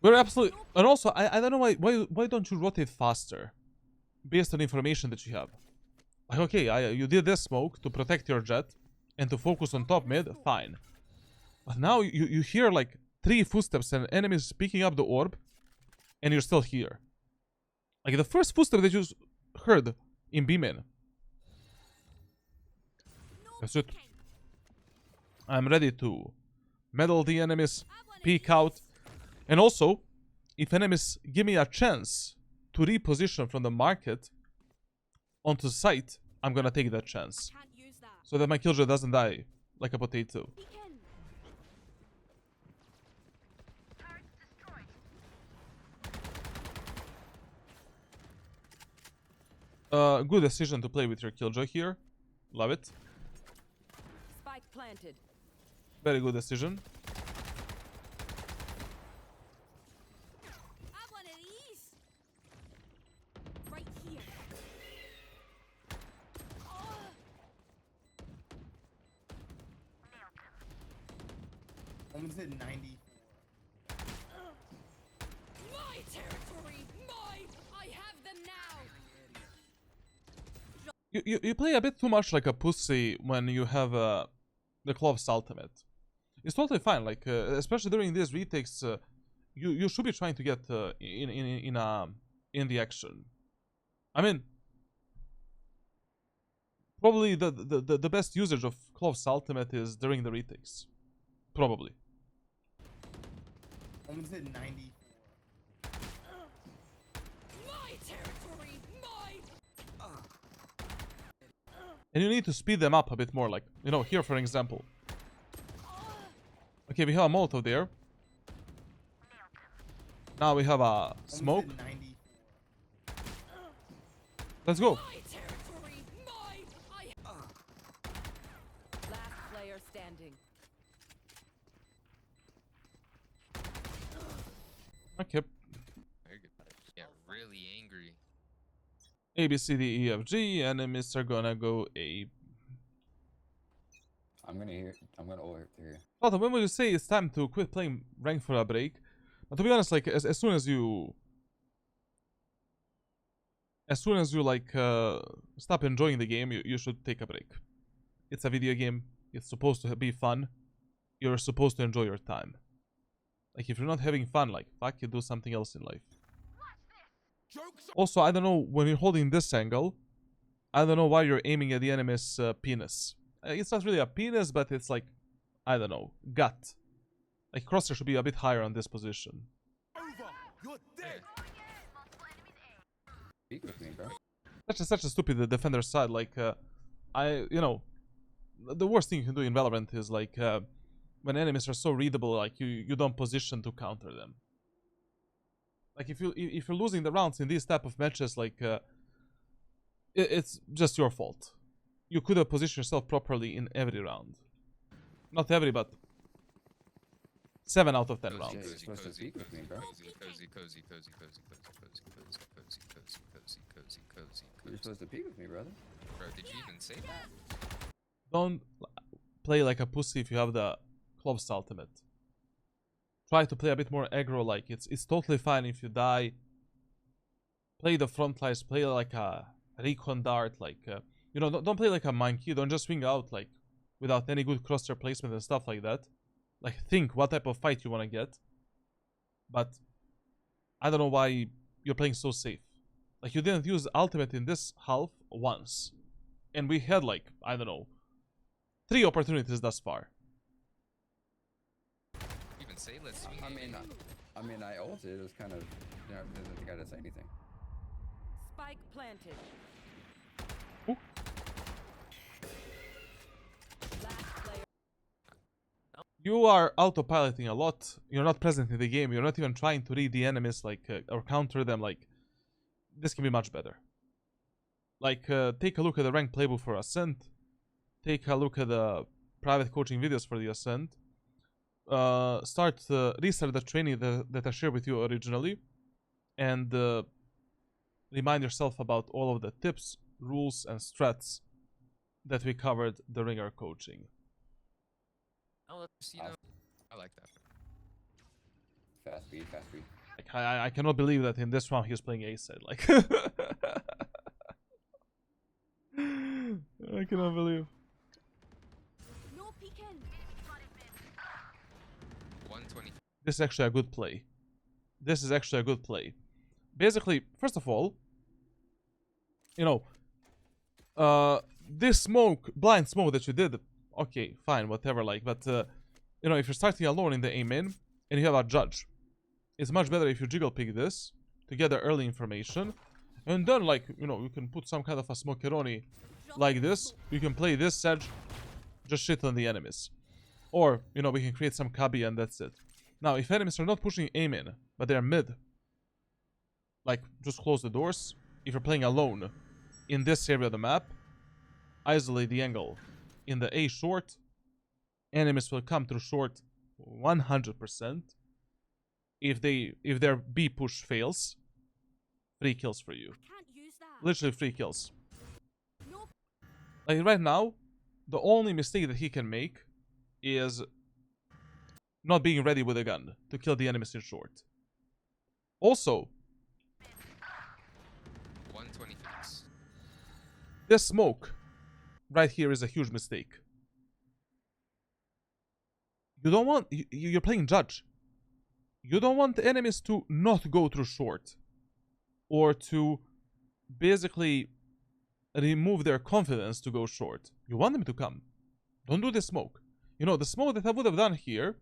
Speaker 1: We're absolutely, and also I don't know why don't you rotate faster, based on information that you have. Like, okay, you did this smoke to protect your jet and to focus on top mid, fine. But now you hear like 3 footsteps and enemies picking up the orb, and you're still here. Like, the first footstep that you heard in B-main. That's it. I'm ready to meddle the enemies, peek out. And also, if enemies give me a chance to reposition from the market onto the site, I'm gonna take that chance.
Speaker 2: Can't use that.
Speaker 1: So that my killjoy doesn't die like a potato.
Speaker 2: Beacon.
Speaker 1: Good decision to play with your killjoy here. Love it.
Speaker 2: Spike planted.
Speaker 1: Very good decision.
Speaker 2: I want one of these. Right here.
Speaker 6: Someone said 94.
Speaker 2: My territory. Mine. I have them now.
Speaker 1: You play a bit too much like a pussy when you have the Clove's ultimate. It's totally fine, like especially during these retakes, you should be trying to get in the action. I mean, probably the best usage of Clove's ultimate is during the retakes. Probably.
Speaker 6: Someone said 94.
Speaker 2: My territory. Mine.
Speaker 1: And you need to speed them up a bit more, like, you know, here for example. Okay, we have a Molotov there. Now we have a smoke.
Speaker 6: Someone said 94.
Speaker 1: Let's go.
Speaker 2: My territory. Mine. Last player standing.
Speaker 1: Okay.
Speaker 4: Very good. Yeah, really angry.
Speaker 1: A, B, C, D, E, F, G. Enemies are gonna go A.
Speaker 7: I'm gonna over here.
Speaker 1: Well, when will you say it's time to quit playing ranked for a break? But to be honest, like, as soon as you like stop enjoying the game, you should take a break. It's a video game. It's supposed to be fun. You're supposed to enjoy your time. Like, if you're not having fun, like, fuck, you do something else in life.
Speaker 3: Jokes
Speaker 1: Also, I don't know, when you're holding this angle, I don't know why you're aiming at the enemy's penis. It's not really a penis, but it's like, I don't know, gut. Like, crosshair should be a bit higher on this position.
Speaker 3: over. You're dead.
Speaker 7: Speak with me, bro.
Speaker 1: Such a stupid defender side. Like, you know, the worst thing you can do in Valorant is like, when enemies are so readable, like you don't position to counter them. Like if you're losing the rounds in these type of matches, like it's just your fault. You could have positioned yourself properly in every round. Not every, but 7 out of 10
Speaker 7: Jay,
Speaker 1: rounds.
Speaker 7: you're supposed to speak with me, bro. You're supposed to speak with me, brother.
Speaker 4: Bro, did you even say that?
Speaker 1: Don't play like a pussy if you have the Clove's ultimate. Try to play a bit more aggro. Like it's totally fine if you die. Play the front lines. Play like a recon dart. Like you know, don't play like a monkey. Don't just swing out like without any good crosshair placement and stuff like that. Like think what type of fight you want to get. But I don't know why you're playing so safe. Like you didn't use ultimate in this half once, and we had like I don't know 3 opportunities thus far.
Speaker 4: Even say let's swing.
Speaker 7: I mean, I ulted. It was kind of, you know, didn't think I had to say anything.
Speaker 2: Spike planted.
Speaker 1: Ooh.
Speaker 2: Last player.
Speaker 1: You are autopiloting a lot. You're not present in the game. You're not even trying to read the enemies like or counter them. Like this can be much better. Like take a look at the rank playbook for Ascent. Take a look at the private coaching videos for the Ascent. Restart the training that I shared with you originally, and remind yourself about all of the tips, rules, and strats that we covered during our coaching.
Speaker 4: Oh, you know, I like that.
Speaker 7: Fast speed, fast speed.
Speaker 1: Like I cannot believe that in this round he's playing Ascent. Like I cannot believe.
Speaker 2: No peeking.
Speaker 4: 120.
Speaker 1: This is actually a good play. This is actually a good play. Basically, first of all, you know, this smoke, blind smoke that you did, okay, fine, whatever, like, but, you know, if you're starting alone in the A main, and you have a judge, it's much better if you jiggle pick this, to get the early information, and then, like, you know, you can put some kind of a smokeroni like this, you can play this edge, just shit on the enemies. Or, you know, we can create some cubby and that's it. Now, if enemies are not pushing aim in, but they're mid, like, just close the doors. If you're playing alone in this area of the map, isolate the angle. In the A short, enemies will come through short 100%. If their B push fails, 3 kills for you.
Speaker 2: Can't use that.
Speaker 1: Literally 3 kills.
Speaker 2: No.
Speaker 1: Like, right now, the only mistake that he can make is not being ready with a gun to kill the enemies in short. Also,
Speaker 4: 126.
Speaker 1: this smoke right here is a huge mistake. You don't want... You're playing judge. You don't want the enemies to not go through short. Or to basically remove their confidence to go short. You want them to come. Don't do this smoke. You know, the smoke that I would have done here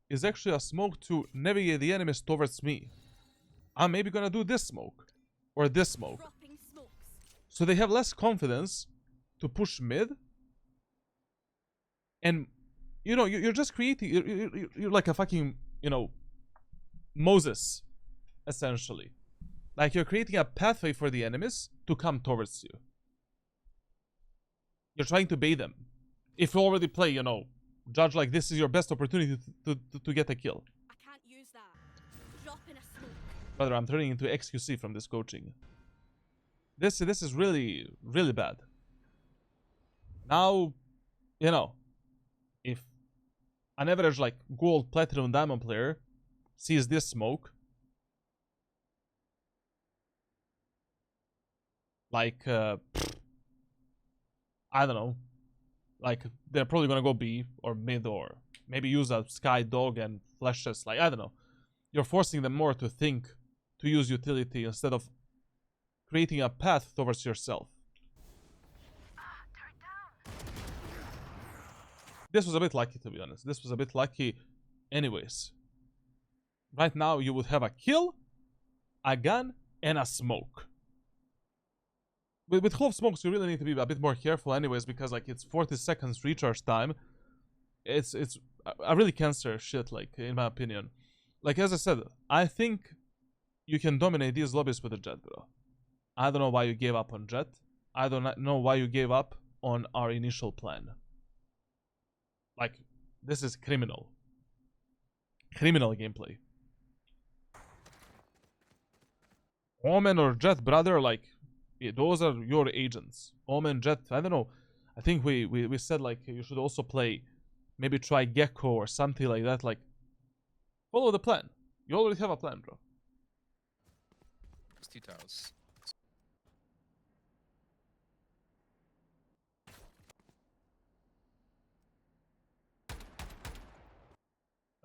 Speaker 1: is actually a smoke to navigate the enemies towards me. I'm maybe gonna do this smoke. Or this smoke.
Speaker 2: Dropping smokes.
Speaker 1: So they have less confidence to push mid. And, you know, you're just creating... You're like a fucking, you know, Moses, essentially. Like, you're creating a pathway for the enemies to come towards you. You're trying to bait them. If you already play, you know, judge like this is your best opportunity to get a kill.
Speaker 2: I can't use that. Drop in a smoke.
Speaker 1: Brother, I'm turning into XQC from this coaching. This is really, really bad. Now, you know, if an average like gold, platinum, diamond player sees this smoke, like, I don't know, Like, they're probably gonna go B or mid, or maybe use a Sky Dog and flashes. Like, I don't know. You're forcing them more to think, to use utility instead of creating a path towards yourself. This was a bit lucky, to be honest. This was a bit lucky anyways. Right now, you would have a kill, a gun, and a smoke. With Clove smokes, you really need to be a bit more careful anyways, because like it's 40 seconds recharge time. It's a really cancer shit, like, in my opinion. Like, as I said, I think you can dominate these lobbies with a Jet, bro. I don't know why you gave up on Jet. I don't know why you gave up on our initial plan. Like, this is criminal. Criminal gameplay. Omen or Jet, brother, like, those are your agents. Omen, Jet, I don't know. I think we said, like, you should also play, maybe try Gecko or something like that. Like, follow the plan. You already have a plan, bro.
Speaker 4: It's 2 towers.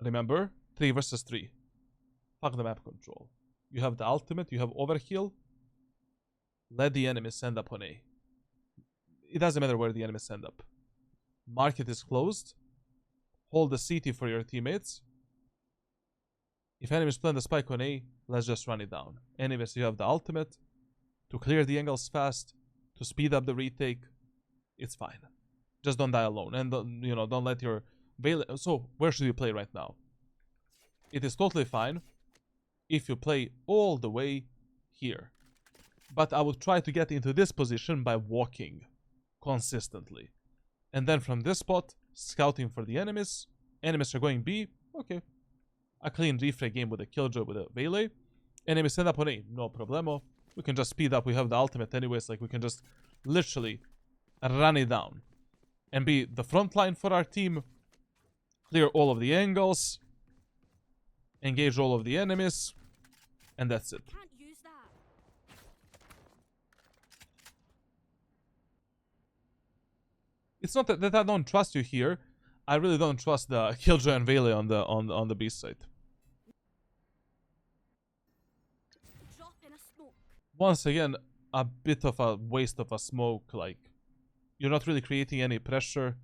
Speaker 1: Remember, 3 versus 3. Fuck the map control. You have the ultimate, you have overkill. Let the enemy stand up on A. It doesn't matter where the enemies stand up. Market is closed. Hold the CT for your teammates. If enemies plant the spike on A, let's just run it down. Anyways, you have the ultimate to clear the angles fast, to speed up the retake. It's fine. Just don't die alone, and don't let your So where should you play right now? It is totally fine if you play all the way here, but I would try to get into this position by walking consistently, and then from this spot scouting for the enemies. Enemies are going B. Okay, a clean refrag game with a killjoy with a Vele. Enemies stand up on A, no problemo. We can just speed up. We have the ultimate anyways. Like, we can just literally run it down and be the front line for our team. Clear all of the angles, engage all of the enemies, and that's it.
Speaker 2: Can't use that.
Speaker 1: It's not that I don't trust you here. I really don't trust the Killjoy and Vele on the B side.
Speaker 2: Drop in a smoke.
Speaker 1: Once again, a bit of a waste of a smoke. Like, you're not really creating any pressure.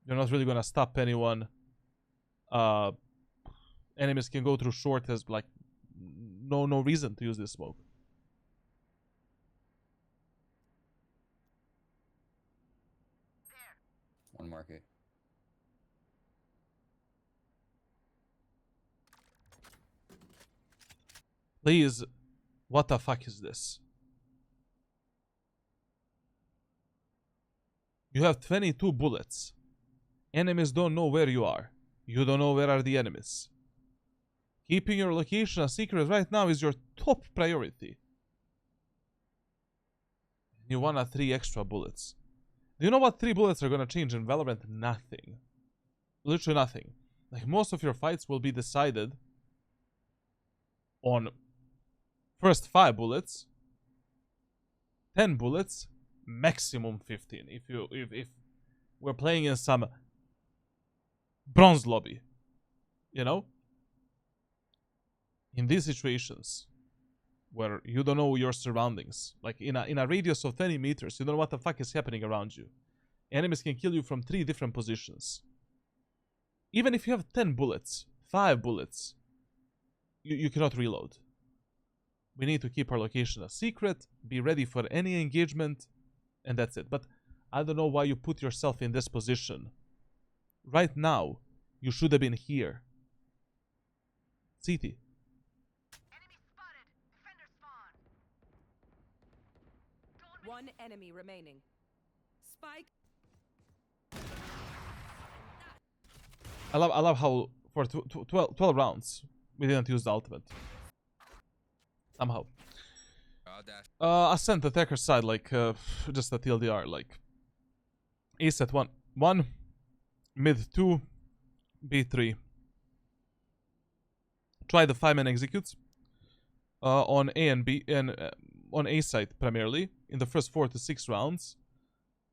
Speaker 1: You're not really gonna stop anyone. Enemies can go through short. As like no reason to use this smoke.
Speaker 7: One market.
Speaker 1: Please, what the fuck is this? You have 22 bullets. Enemies don't know where you are. You don't know where are the enemies. Keeping your location a secret right now is your top priority. You want 3 extra bullets. Do you know what 3 bullets are gonna change in Valorant? Nothing. Literally nothing. Like, most of your fights will be decided on first 5 bullets, 10 bullets, maximum 15. If we're playing in some bronze lobby, you know? In these situations where you don't know your surroundings, like in a radius of 20 meters, you don't know what the fuck is happening around you. Enemies can kill you from 3 different positions. Even if you have 10 bullets, 5 bullets, you cannot reload. We need to keep our location a secret, be ready for any engagement, and that's it. But I don't know why you put yourself in this position. Right now, you should have been here. CT.
Speaker 2: One enemy remaining. Spike.
Speaker 1: I love how for 12 rounds we didn't use the ultimate. Somehow.
Speaker 4: Oh, dash.
Speaker 1: Ascent attacker side, like just a TLDR, like Ace at 1, mid 2, B3. Try the 5-man executes on A and B, and on A side primarily in the first 4 to 6 rounds.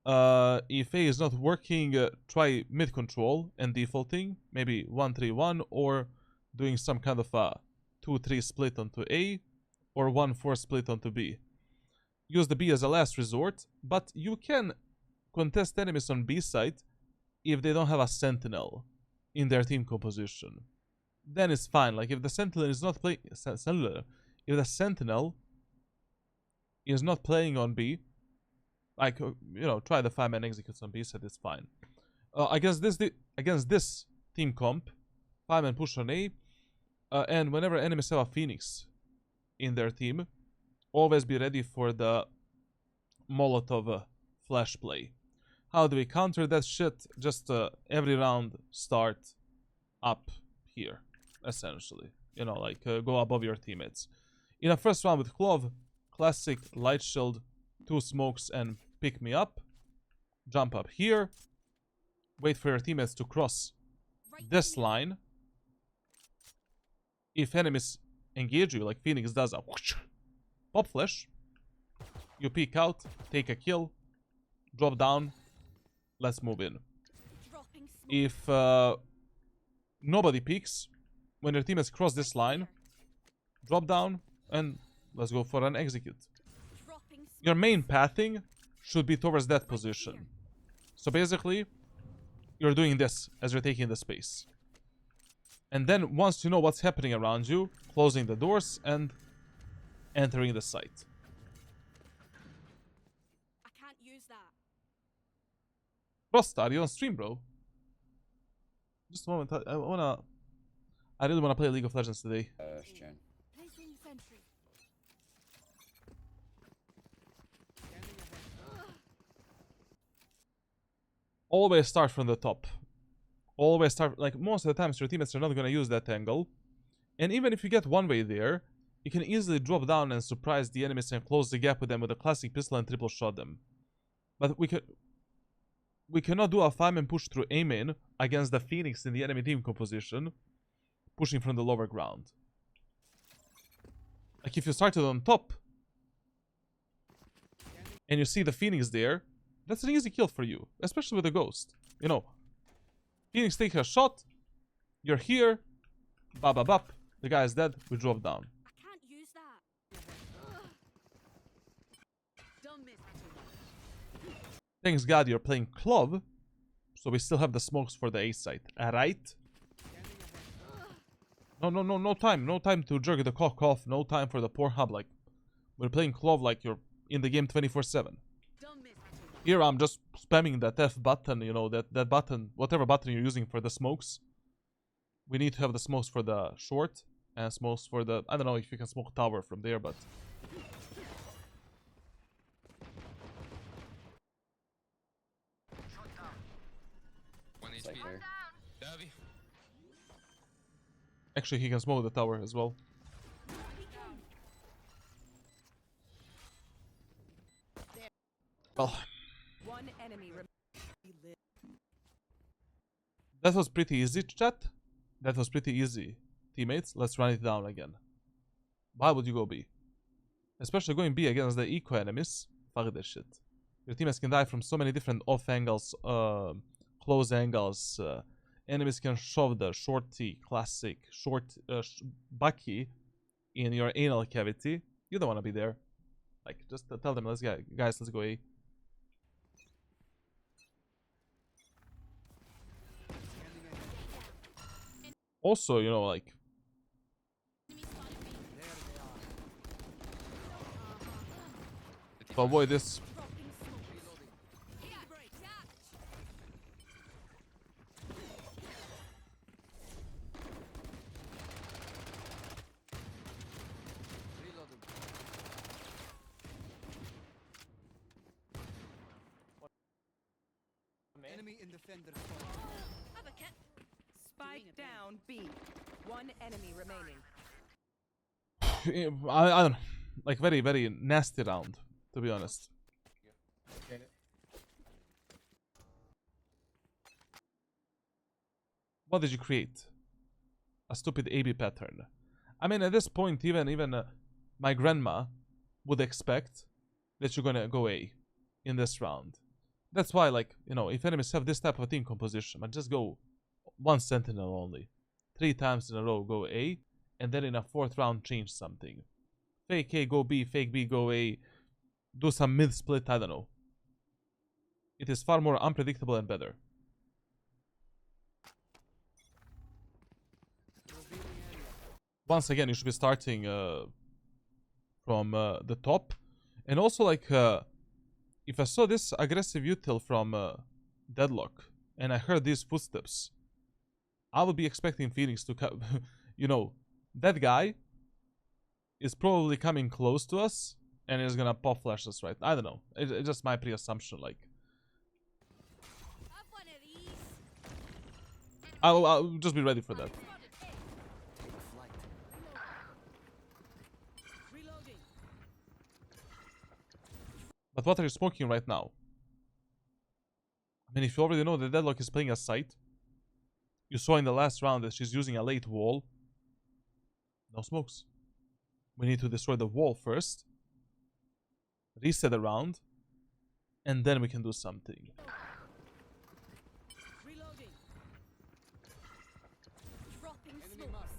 Speaker 1: If A is not working, try mid control and defaulting, maybe 1-3-1, or doing some kind of a 2-3 split onto A, or 1-4 split onto B. Use the B as a last resort, but you can contest enemies on B side if they don't have a sentinel in their team composition. Then it's fine. Like if the sentinel is not playing, if the sentinel is not playing on B, like try the 5-man executes on B side. It's fine. Against this team comp, 5-man push on A, and whenever enemies have a Phoenix in their team, always be ready for the Molotov flash play. How do we counter that shit? Just every round start up here, essentially. Go above your teammates. In a first round with Clove, classic light shield, 2 smokes and pick me up. Jump up here. Wait for your teammates to cross this line. If enemies engage you, like Phoenix does a whoosh, pop flash, you peek out, take a kill, drop down, let's move in. If nobody peeks, when your teammates cross this line, drop down and let's go for an execute. Your main pathing should be towards that position. So basically, you're doing this as you're taking the space. And then once you know what's happening around you, closing the doors and entering the site.
Speaker 2: I can't use that.
Speaker 1: Frostar, you on stream, bro? Just a moment. I really wanna play League of Legends today.
Speaker 7: Shen.
Speaker 2: Placing sentry.
Speaker 1: Always start from the top. Always start, like most of the times your teammates are not gonna use that angle. And even if you get one way there, you can easily drop down and surprise the enemies and close the gap with them with a classic pistol and triple shot them. But we cannot do a 5-man push through A main against the Phoenix in the enemy team composition, pushing from the lower ground. Like if you started on top and you see the Phoenix there, that's an easy kill for you, especially with the Ghost. Phoenix takes a shot, you're here, bap bap bap, the guy is dead, we drop down.
Speaker 2: I can't use that. Don't miss too much.
Speaker 1: Thanks God you're playing Clove, so we still have the smokes for the A site, alright? No time to jerk the cock off, no time for the poor hub, like, we're playing Clove like you're in the game 24/7.
Speaker 2: Don't miss too much.
Speaker 1: Here I'm just spamming that F button, that button, whatever button you're using for the smokes. We need to have the smokes for the short, and smokes for the, I don't know if you can smoke tower from there, but...
Speaker 4: One
Speaker 7: It's
Speaker 4: HP.
Speaker 7: like there.
Speaker 4: Derby.
Speaker 1: Actually, he can smoke the tower as well. Well,
Speaker 2: One enemy remains.
Speaker 1: that was pretty easy, chat. That was pretty easy. Teammates, let's run it down again. Why would you go B? Especially going B against the eco enemies. Fuck that shit. Your teammates can die from so many different off angles, close angles. Enemies can shove the shorty, classic, Bucky in your anal cavity. You don't want to be there. Like, just tell them, guys, let's go A. Also, like, to avoid this,
Speaker 3: Enemy in defender.
Speaker 2: Have a kit. Spike down B. One enemy remaining.
Speaker 1: I don't know, like very, very nasty round, to be honest. What did you create? A stupid AB pattern. I mean, at this point, even my grandma would expect that you're gonna go A in this round. That's why, like, you know, if enemies have this type of team composition, I just go one sentinel only. 3 times in a row go A, and then in a 4th round change something. Fake A, go B, fake B, go A. Do some mid split, I don't know. It is far more unpredictable and better. Once again, you should be starting from the top. And also, like, if I saw this aggressive util from Deadlock, and I heard these footsteps, I would be expecting Phoenix to come. You know, that guy is probably coming close to us, and is gonna pop flash us, right? I don't know. It's just my pre-assumption, like.
Speaker 2: Have one of these.
Speaker 1: I'll just be ready for that.
Speaker 2: Reloading.
Speaker 1: But what are you smoking right now? I mean, if you already know that Deadlock is playing a site, you saw in the last round that she's using a late wall. No smokes. We need to destroy the wall first. Reset the round. And then we can do something.
Speaker 2: Reloading. Dropping smokes.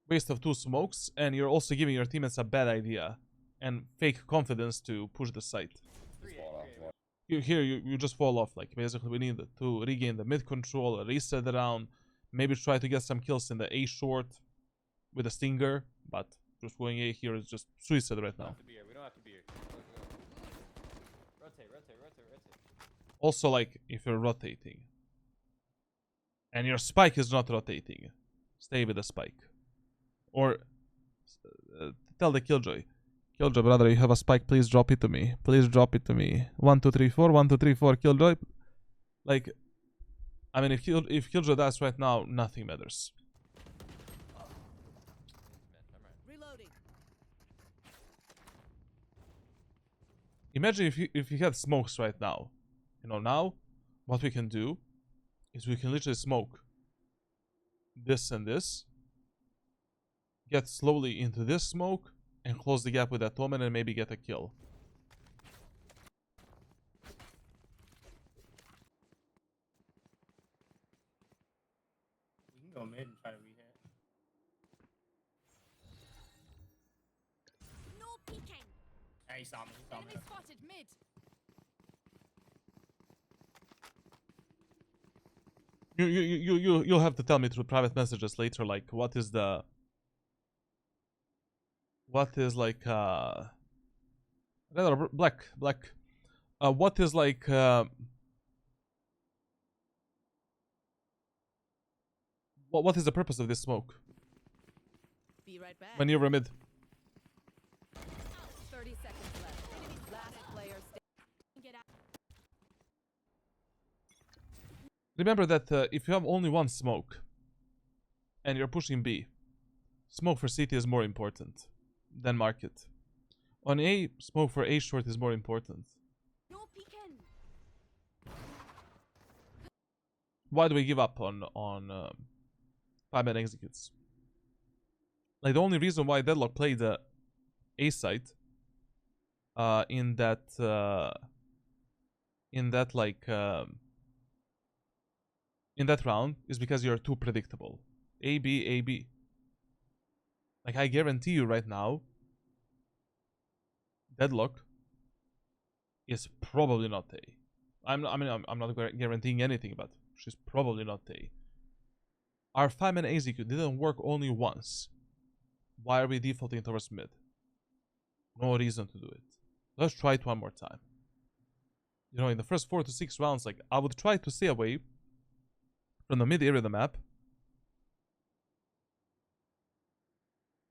Speaker 1: Waste of 2 smokes, and you're also giving your teammates a bad idea and fake confidence to push the site. You just fall off. Like, basically, we need to regain the mid control, reset the round, maybe try to get some kills in the A short with a stinger, but just going A here is just suicide right now.
Speaker 5: We don't have to be here. Rotate.
Speaker 1: Also, like, if you're rotating and your spike is not rotating, stay with the spike. Or tell the Killjoy, brother, you have a spike, please drop it to me. Please drop it to me. 1, 2, 3, 4, 1, 2, 3, 4, Killjoy. Like, I mean, if Killjoy dies right now, nothing matters.
Speaker 2: Reloading.
Speaker 1: Imagine if you had smokes right now. You know, now what we can do is we can literally smoke this and this, get slowly into this smoke, and close the gap with that Omen and maybe get a kill.
Speaker 6: We can go mid and try to rehit.
Speaker 2: No peeking.
Speaker 6: Yeah, he saw me.
Speaker 2: Enemy spotted mid.
Speaker 1: You'll have to tell me through private messages later, like, what is like rather black what is like what is the purpose of this smoke
Speaker 2: Be right back.
Speaker 1: when you're mid?
Speaker 2: 30 seconds left. Last player standing. Get out.
Speaker 1: Remember that if you have only one smoke and you're pushing B, smoke for CT is more important than market. On A, smoke for A short is more important.
Speaker 2: No peeking.
Speaker 1: Why do we give up on 5-man executes? Like, the only reason why Deadlock played the A site in that round is because you're too predictable. A B. Like, I guarantee you right now, Deadlock is probably not A. I'm not guaranteeing anything, but she's probably not A. Our 5-man execute didn't work only once. Why are we defaulting towards mid? No reason to do it. Let's try it one more time. You know, in the first 4 to 6 rounds, like, I would try to stay away from the mid area of the map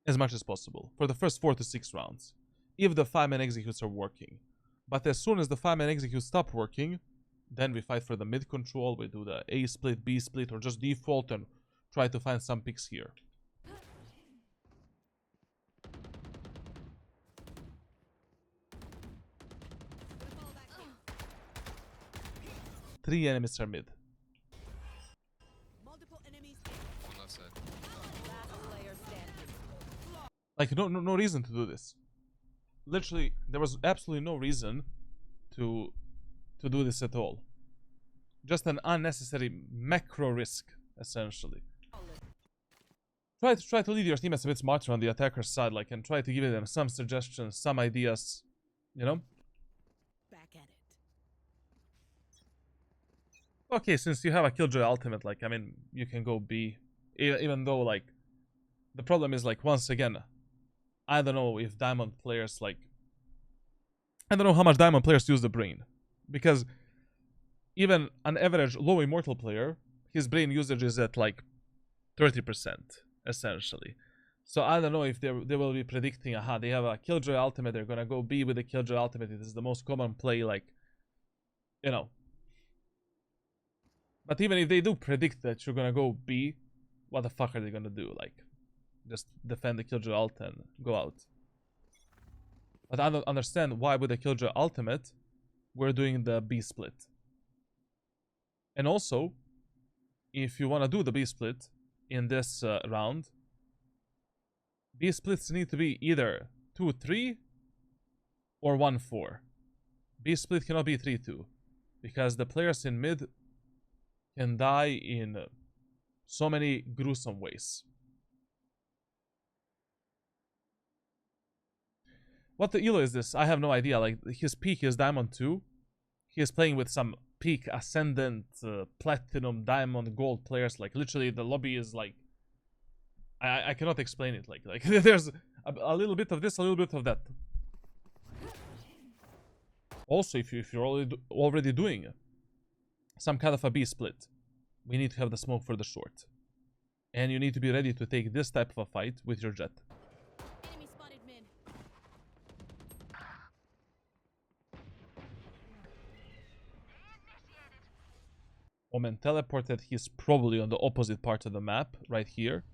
Speaker 1: as much as possible for the first 4 to 6 rounds, if the 5-man executes are working. But as soon as the 5-man executes stop working, then we fight for the mid control. We do the A split, B split, or just default and try to find some picks here. Three enemies are mid.
Speaker 2: Multiple enemies.
Speaker 4: On that side.
Speaker 2: Last player standing.
Speaker 1: Like, no reason to do this. Literally, there was absolutely no reason to do this at all. Just an unnecessary macro risk, essentially. Try to lead your teammates a bit smarter on the attacker's side, like, and try to give them some suggestions, some ideas, you know?
Speaker 2: Back at it.
Speaker 1: Okay, since you have a Killjoy ultimate, like, I mean, you can go B. Even though, like, the problem is, like, once again, I don't know if Diamond players, like, I don't know how much Diamond players use the brain. Because even an average low Immortal player, his brain usage is at, like, 30%, essentially. So I don't know if they will be predicting, aha, they have a Killjoy ultimate, they're gonna go B with the Killjoy ultimate. It is the most common play, like, you know. But even if they do predict that you're gonna go B, what the fuck are they gonna do? Like, just defend the Killjoy ult and go out. But I don't understand why with the Killjoy ultimate, we're doing the B split. And also, if you wanna do the B split in this round, B splits need to be either 2-3 or 1-4. B split cannot be 3-2. Because the players in mid can die in so many gruesome ways. What the elo is this? I have no idea. Like, his peak is Diamond 2. He is playing with some peak Ascendant, Platinum, Diamond, Gold players. Like, literally, the lobby is like... I cannot explain it. Like there's a little bit of this, a little bit of that. Also, if you're already doing some kind of a B split, we need to have the smoke for the short. And you need to be ready to take this type of a fight with your Jet.
Speaker 2: Enemy spotted mid.
Speaker 1: Omen teleported. He's probably on the opposite part of the map, right here.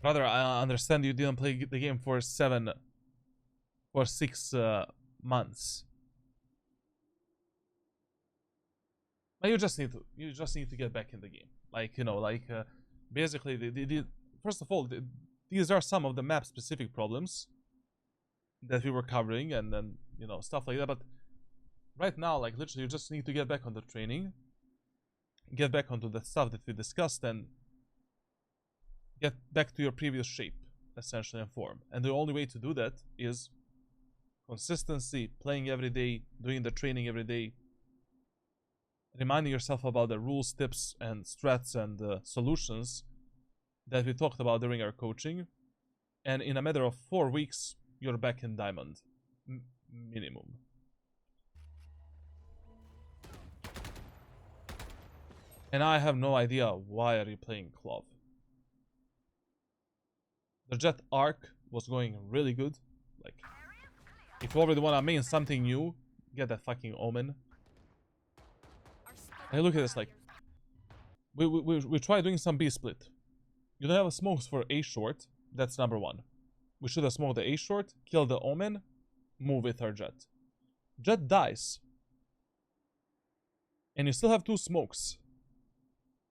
Speaker 1: Brother, I understand you didn't play the game for 6 months. But you just need to get back in the game. Like, you know, like basically first of all, these are some of the map specific problems that we were covering, and then, you know, stuff like that. But right now, like, literally, you just need to get back on the training, get back onto the stuff that we discussed, and get back to your previous shape, essentially, and form. And the only way to do that is consistency, playing every day, doing the training every day, reminding yourself about the rules, tips, and strats and solutions that we talked about during our coaching. And in a matter of 4 weeks, you're back in Diamond. Minimum. And I have no idea why are you playing Clove. The Jet arc was going really good. Like, if you already want to main something new, get that fucking Omen. Hey, look at this. Like, we tried doing some B split. You don't have smokes for A short. That's number one. We should have smoked the A short, kill the Omen, move with our Jet. Jet dies. And you still have 2 smokes.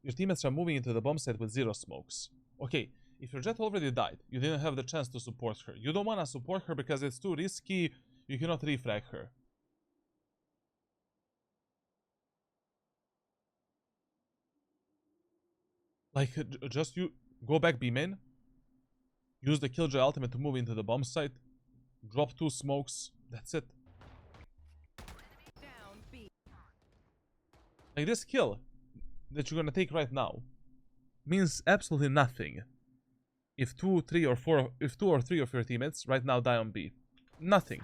Speaker 1: Your teammates are moving into the bomb site with 0 smokes. Okay, if your Jet already died, you didn't have the chance to support her. You don't want to support her because it's too risky. You cannot refrag her. Like, just you go back B main. Use the Killjoy ultimate to move into the bomb site. Drop 2 smokes. That's it.
Speaker 2: Down B.
Speaker 1: Like, this kill that you're gonna take right now means absolutely nothing if 2 or 3 of your teammates right now die on B. Nothing.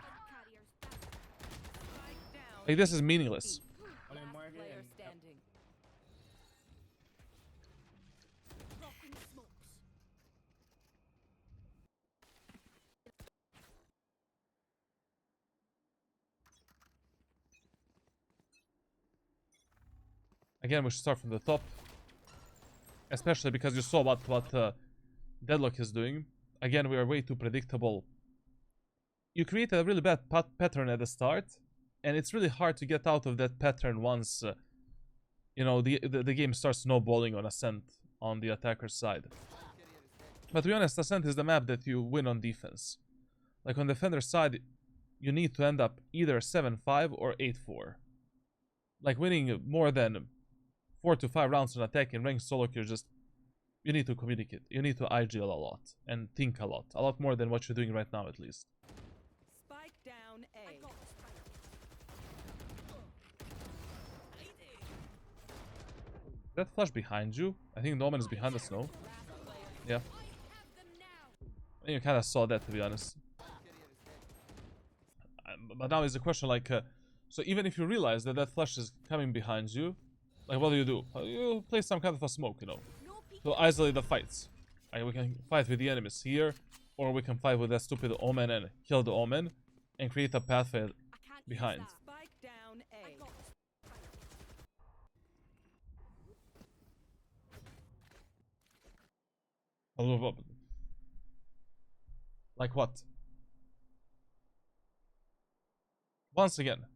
Speaker 1: Like, this is meaningless.
Speaker 6: Only Morgan
Speaker 2: Player
Speaker 6: and
Speaker 2: standing. Blocking smokes.
Speaker 1: Again, we should start from the top. Especially because you saw what Deadlock is doing. Again, we are way too predictable. You create a really bad pattern at the start, and it's really hard to get out of that pattern once, you know, the game starts snowballing on Ascent on the attacker's side. But to be honest, Ascent is the map that you win on defense. Like on the defender side, you need to end up either 7-5 or 8-4. Like winning more than 4 to 5 rounds on attack in ranked solo queue, you need to communicate. You need to IGL a lot and think a lot more than what you're doing right now, at least.
Speaker 2: Spike down A.
Speaker 1: That flash behind you? I think Norman is behind us, no? Yeah. And you kind of saw that, to be honest. But now is the question, like, so even if you realize that that flash is coming behind you, like, what do? You play some kind of a smoke, you know, to isolate the fights. Like, we can fight with the enemies here, or we can fight with that stupid Omen and kill the Omen, and create a pathway behind.
Speaker 2: Spike down A.
Speaker 1: Like what? Once again,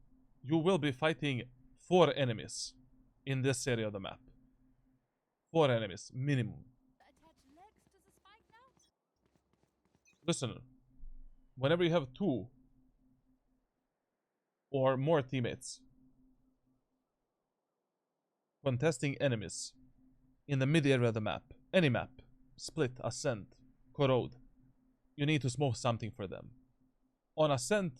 Speaker 1: you will be fighting 4 enemies in this area of the map. 4 enemies, minimum. Listen, whenever you have 2 or more teammates contesting enemies in the mid area of the map, any map, Split, Ascent, Corrode, you need to smoke something for them. On Ascent,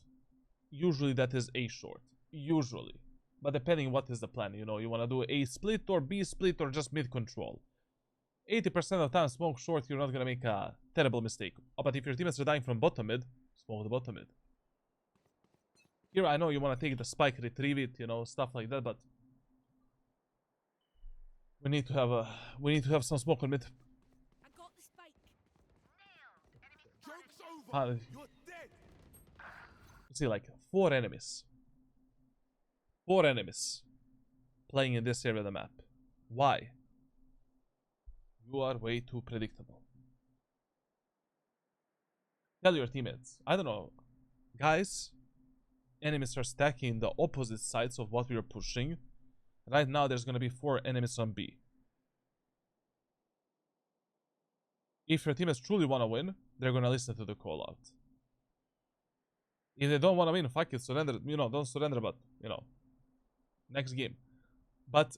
Speaker 1: usually that is A short. Usually. But depending what is the plan, you know, you want to do A split or B split or just mid control. 80% of the time, smoke short, you're not going to make a terrible mistake. But if your teammates are dying from bottom mid, smoke the bottom mid. Here, I know you want to take the spike, retrieve it, you know, stuff like that, but we need to have some smoke on mid.
Speaker 2: I got the spike.
Speaker 3: Joke's over. You're dead.
Speaker 1: See, like 4 enemies. 4 enemies playing in this area of the map. Why? You are way too predictable. Tell your teammates, I don't know, guys, enemies are stacking the opposite sides of what we are pushing. Right now, there's going to be 4 enemies on B. If your teammates truly want to win, they're going to listen to the call out. If they don't want to win, fuck it, surrender, you know, don't surrender, but, you know, next game. But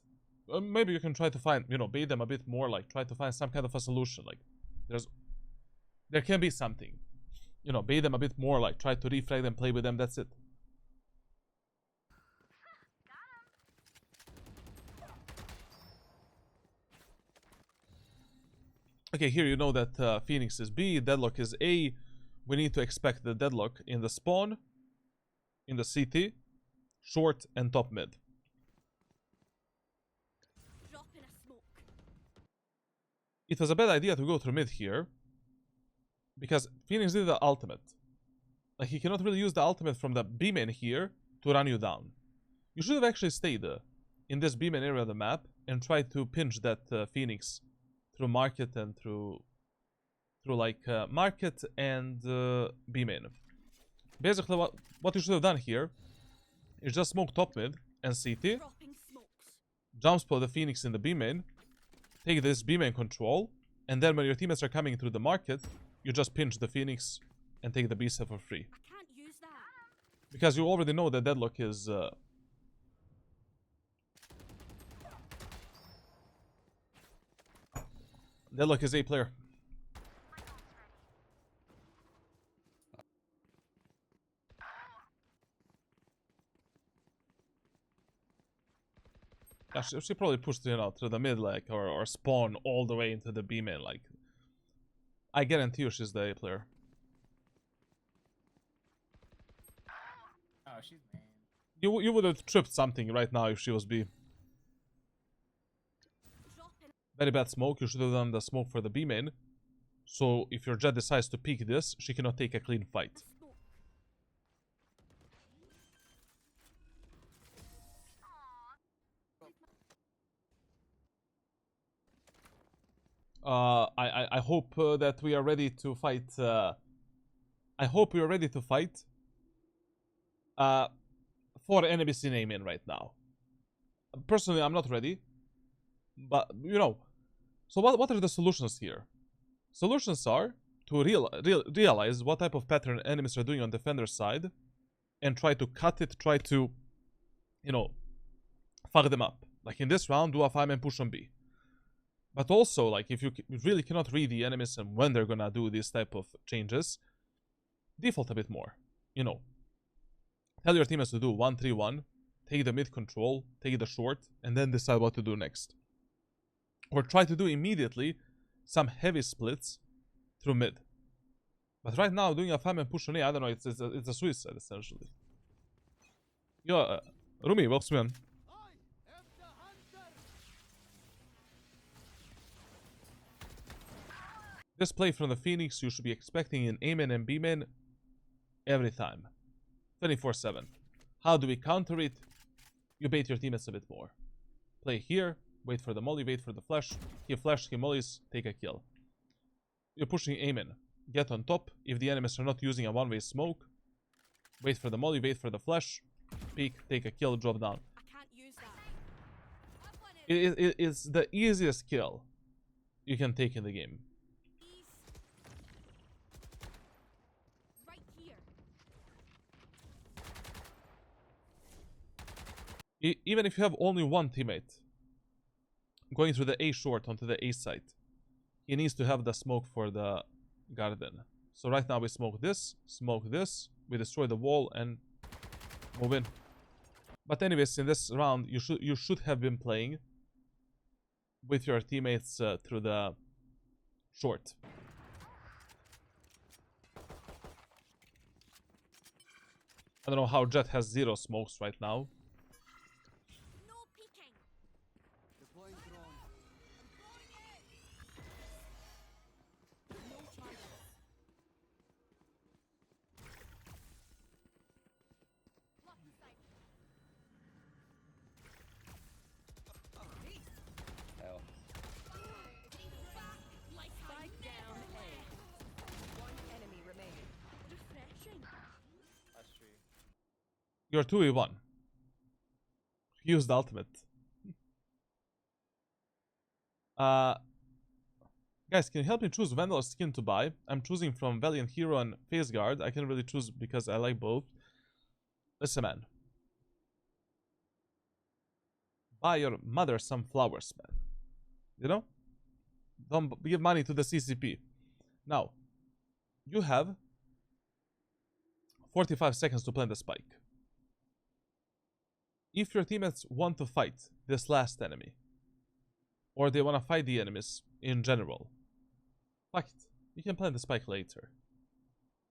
Speaker 1: maybe you can try to find, you know, bait them a bit more, like, try to find some kind of a solution, like, there can be something. You know, bait them a bit more, like, try to refrag them, play with them, that's it. Okay, here you know that Phoenix is B, Deadlock is A. We need to expect the Deadlock in the spawn, in the CT, short, and top mid.
Speaker 2: Drop in a smoke.
Speaker 1: It was a bad idea to go through mid here, because Phoenix did the ultimate. Like, he cannot really use the ultimate from the B-main here to run you down. You should have actually stayed in this B-main area of the map and tried to pinch that Phoenix through market and through like market and B-main. Basically, what you should have done here is just smoke top mid and CT,
Speaker 2: Dropping smokes.
Speaker 1: jump spot the Phoenix in the B-main, take this B-main control, and then when your teammates are coming through the market, you just pinch the Phoenix and take the B-set for free.
Speaker 2: I can't use that.
Speaker 1: Because you already know that Deadlock is... Deadlock is A player. Yeah, she probably pushed, you know, through the mid, like, or spawn all the way into the B main, like. I guarantee you she's the A player.
Speaker 6: Oh, she's man.
Speaker 1: You would have tripped something right now if she was B.
Speaker 2: Drop in
Speaker 1: Very bad smoke. You should have done the smoke for the B main. So if your Jet decides to peek this, she cannot take a clean fight.
Speaker 2: a smoke.
Speaker 1: I hope that we are ready to fight. I hope we are ready to fight 4 enemies in A main right now. Personally, I'm not ready. But, you know, so what are the solutions here? Solutions are to realize what type of pattern enemies are doing on defender side and try to cut it, try to, you know, fuck them up. Like in this round, do a 5-man push on B. But also, like, if you really cannot read the enemies and when they're gonna do these type of changes, default a bit more. You know, tell your teammates to do 1-3-1, take the mid control, take the short, and then decide what to do next. Or try to do immediately some heavy splits through mid. But right now, doing a 5-man push on A, I don't know, it's a suicide, essentially. Yo, Rumi, welcome in. This play from the Phoenix, you should be expecting in A-man and B-man every time. 24/7. How do we counter it? You bait your teammates a bit more. Play here, wait for the molly, wait for the flash. He flash, he mollies, take a kill. You're pushing A-man. Get on top. If the enemies are not using a one-way smoke, wait for the molly, wait for the flash. Peek, take a kill, drop down.
Speaker 2: I can't use that.
Speaker 1: It's the easiest kill you can take in the game.
Speaker 2: Right here.
Speaker 1: Even if you have only one teammate going through the A short onto the A site, he needs to have the smoke for the garden. So right now we smoke this, we destroy the wall and move in. But anyways, in this round, you should have been playing with your teammates through the short. I don't know how Jet has 0 smokes right now.
Speaker 2: No peeking.
Speaker 3: Deploying drone.
Speaker 2: No charges. Lock the sight.
Speaker 7: Hell.
Speaker 2: Spike down A. One enemy remaining. Refreshing.
Speaker 5: That's true.
Speaker 1: You're 2v1. Use the ultimate. Guys, can you help me choose Vandal or skin to buy? I'm choosing from Valiant Hero and Face Guard. I can really choose because I like both. Listen, man. Buy your mother some flowers, man. You know? Don't give money to the CCP. Now, you have 45 seconds to plant the spike. If your teammates want to fight this last enemy, or they want to fight the enemies in general, fuck it. You can plant the spike later.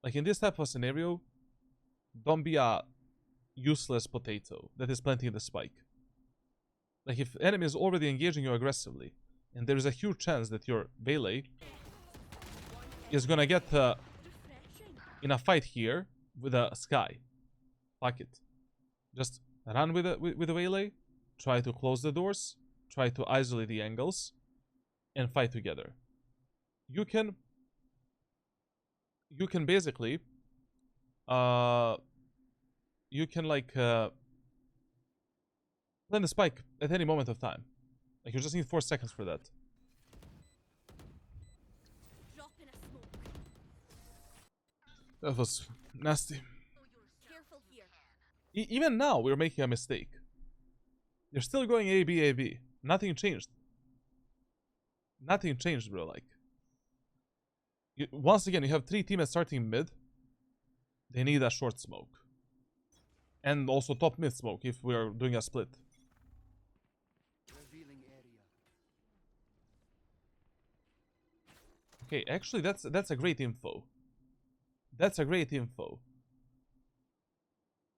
Speaker 1: Like in this type of scenario, don't be a useless potato that is planting the spike. Like if the enemy is already engaging you aggressively, and there is a huge chance that your Bailey is gonna get in a fight here with a Sky. Fuck it. Just run with the Bailey, try to close the doors, try to isolate the angles, and fight together. You can basically you can like plant the spike at any moment of time. Like you just need 4 seconds for that.
Speaker 2: Drop in a smoke.
Speaker 1: That was nasty.
Speaker 2: Careful here.
Speaker 1: Even now we're making a mistake. You're still going A B A B. Nothing changed. Nothing changed, bro. Like once again, you have 3 teammates starting mid. They need a short smoke, and also top mid smoke if we are doing a split.
Speaker 3: Revealing area.
Speaker 1: Okay, actually, that's a great info. That's a great info.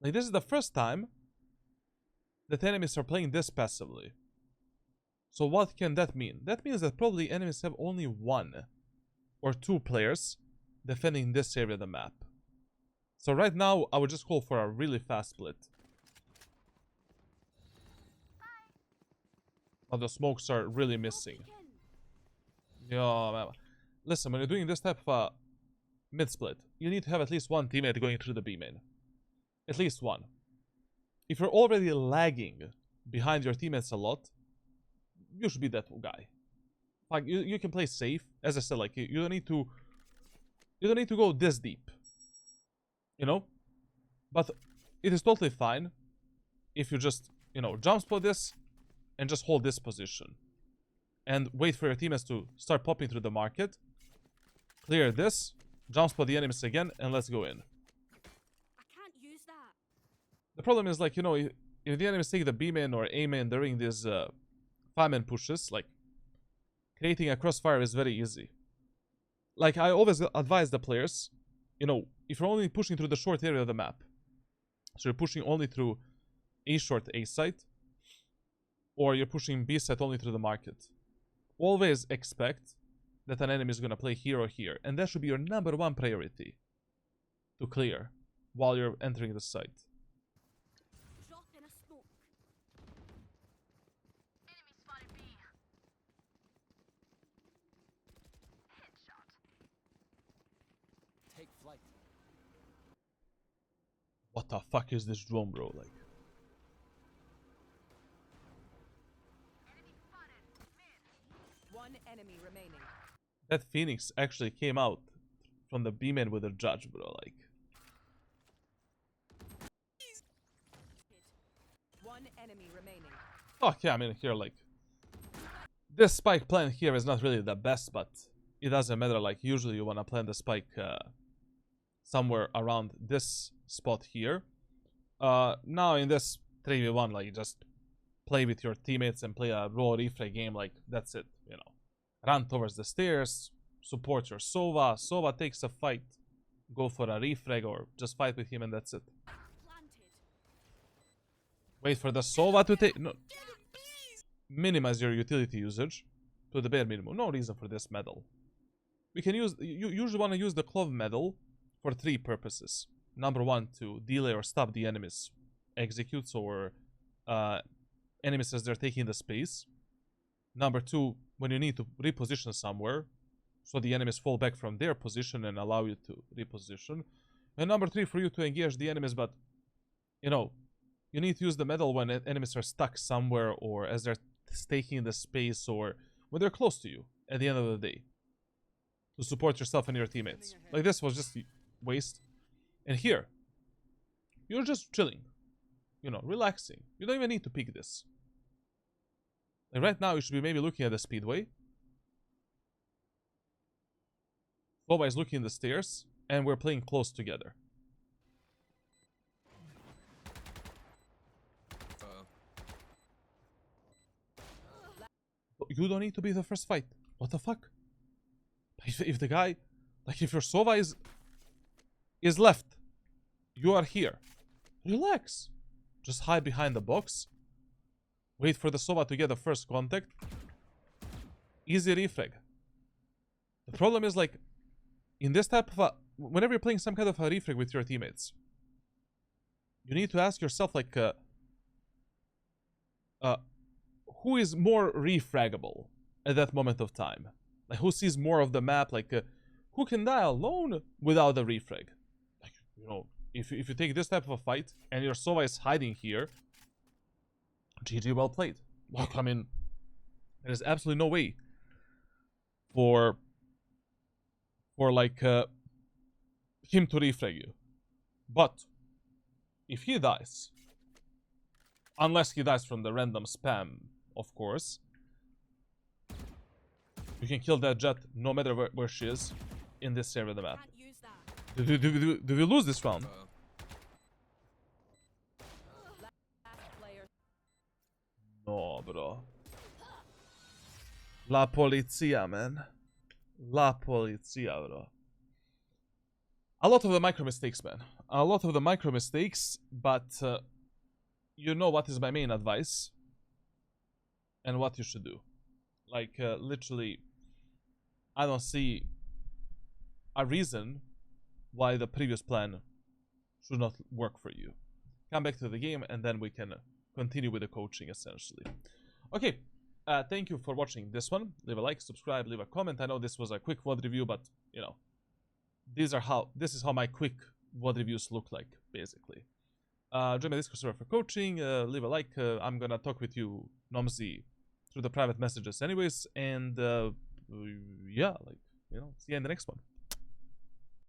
Speaker 1: Like this is the first time that enemies are playing this passively. So what can that mean? That means that probably enemies have only 1 or 2 players defending this area of the map. So right now, I would just call for a really fast split. But the smokes are really missing. Yeah, man. Listen, when you're doing this type of mid split, you need to have at least 1 teammate going through the B main. At least 1. If you're already lagging behind your teammates a lot, you should be that guy. Like you can play safe. As I said, like you don't need to You don't need to go this deep. You know? But it is totally fine if you just, you know, jump spot this and just hold this position. And wait for your teammates to start popping through the market. Clear this, jump spot the enemies again, and let's go in.
Speaker 2: I can't use that.
Speaker 1: The problem is, like, you know, if the enemies take the B main or A main during these 5-man pushes, like, creating a crossfire is very easy. Like, I always advise the players, you know, if you're only pushing through the short area of the map, so you're pushing only through A short A site, or you're pushing B site only through the market, always expect that an enemy is going to play here or here, and that should be your #1 priority to clear while you're entering the site.
Speaker 2: Drop in a smoke.
Speaker 3: Take flight.
Speaker 1: What the fuck is this drone, bro? Like,
Speaker 2: One enemy remaining.
Speaker 1: that Phoenix actually came out from the B-man with a judge, bro. Like,
Speaker 2: One enemy remaining.
Speaker 1: fuck yeah, I mean, here, like, this spike plan here is not really the best, but it doesn't matter. Like, usually you want to plant the spike somewhere around this spot here. Now in this 3v1, like, just play with your teammates and play a raw refrag game. Like, that's it, you know. Run towards the stairs, support your Sova. Sova takes a fight, go for a refrag or just fight with him, and that's it.
Speaker 2: Planted.
Speaker 1: Wait for the Sova to take... No. Minimize your utility usage to the bare minimum. No reason for this medal. We can use... You usually want to use the Clove medal for 3 purposes. #1, to delay or stop the enemies' executes or enemies as they're taking the space. #2, when you need to reposition somewhere, so the enemies fall back from their position and allow you to reposition. And #3, for you to engage the enemies, but, you know, you need to use the medal when enemies are stuck somewhere or as they're taking the space or when they're close to you at the end of the day, to support yourself and your teammates. Like, this was just waste. And here, you're just chilling, you know, relaxing. You don't even need to pick this. Like, right now, you should be maybe looking at the speedway. Boba is looking at the stairs, and we're playing close together. You don't need to be the first fight. What the fuck? If the guy, like, if your Sova is left, you are here. Relax. Just hide behind the box. Wait for the Sova to get the first contact. Easy refrag. The problem is, like, in this type of whenever you're playing some kind of a refrag with your teammates, you need to ask yourself, like, who is more refraggable at that moment of time? Like, who sees more of the map? Like, who can die alone without a refrag? Like, you know, if you take this type of a fight and your Sova is hiding here, GG, well played. Look, I mean, there is absolutely no way for like him to refrag you. But if he dies, unless he dies from the random spam, of course, you can kill that Jet no matter where she is in this area of the map.
Speaker 2: Can't use that.
Speaker 1: Do we lose this round?
Speaker 2: Last player.
Speaker 1: No, bro. La polizia, man. La polizia, bro. A lot of the micro mistakes, man. A lot of the micro mistakes, but you know what is my main advice and what you should do. Like, literally, I don't see a reason why the previous plan should not work for you. Come back to the game and then we can continue with the coaching, essentially. Okay, thank you for watching this one. Leave a like, subscribe, leave a comment. I know this was a quick VOD review, but, you know, this is how my quick VOD reviews look like, basically. Join my Discord server for coaching, leave a like. I'm gonna talk with you, Nomzy, through the private messages anyways, and yeah, like, you know, see you in the next one.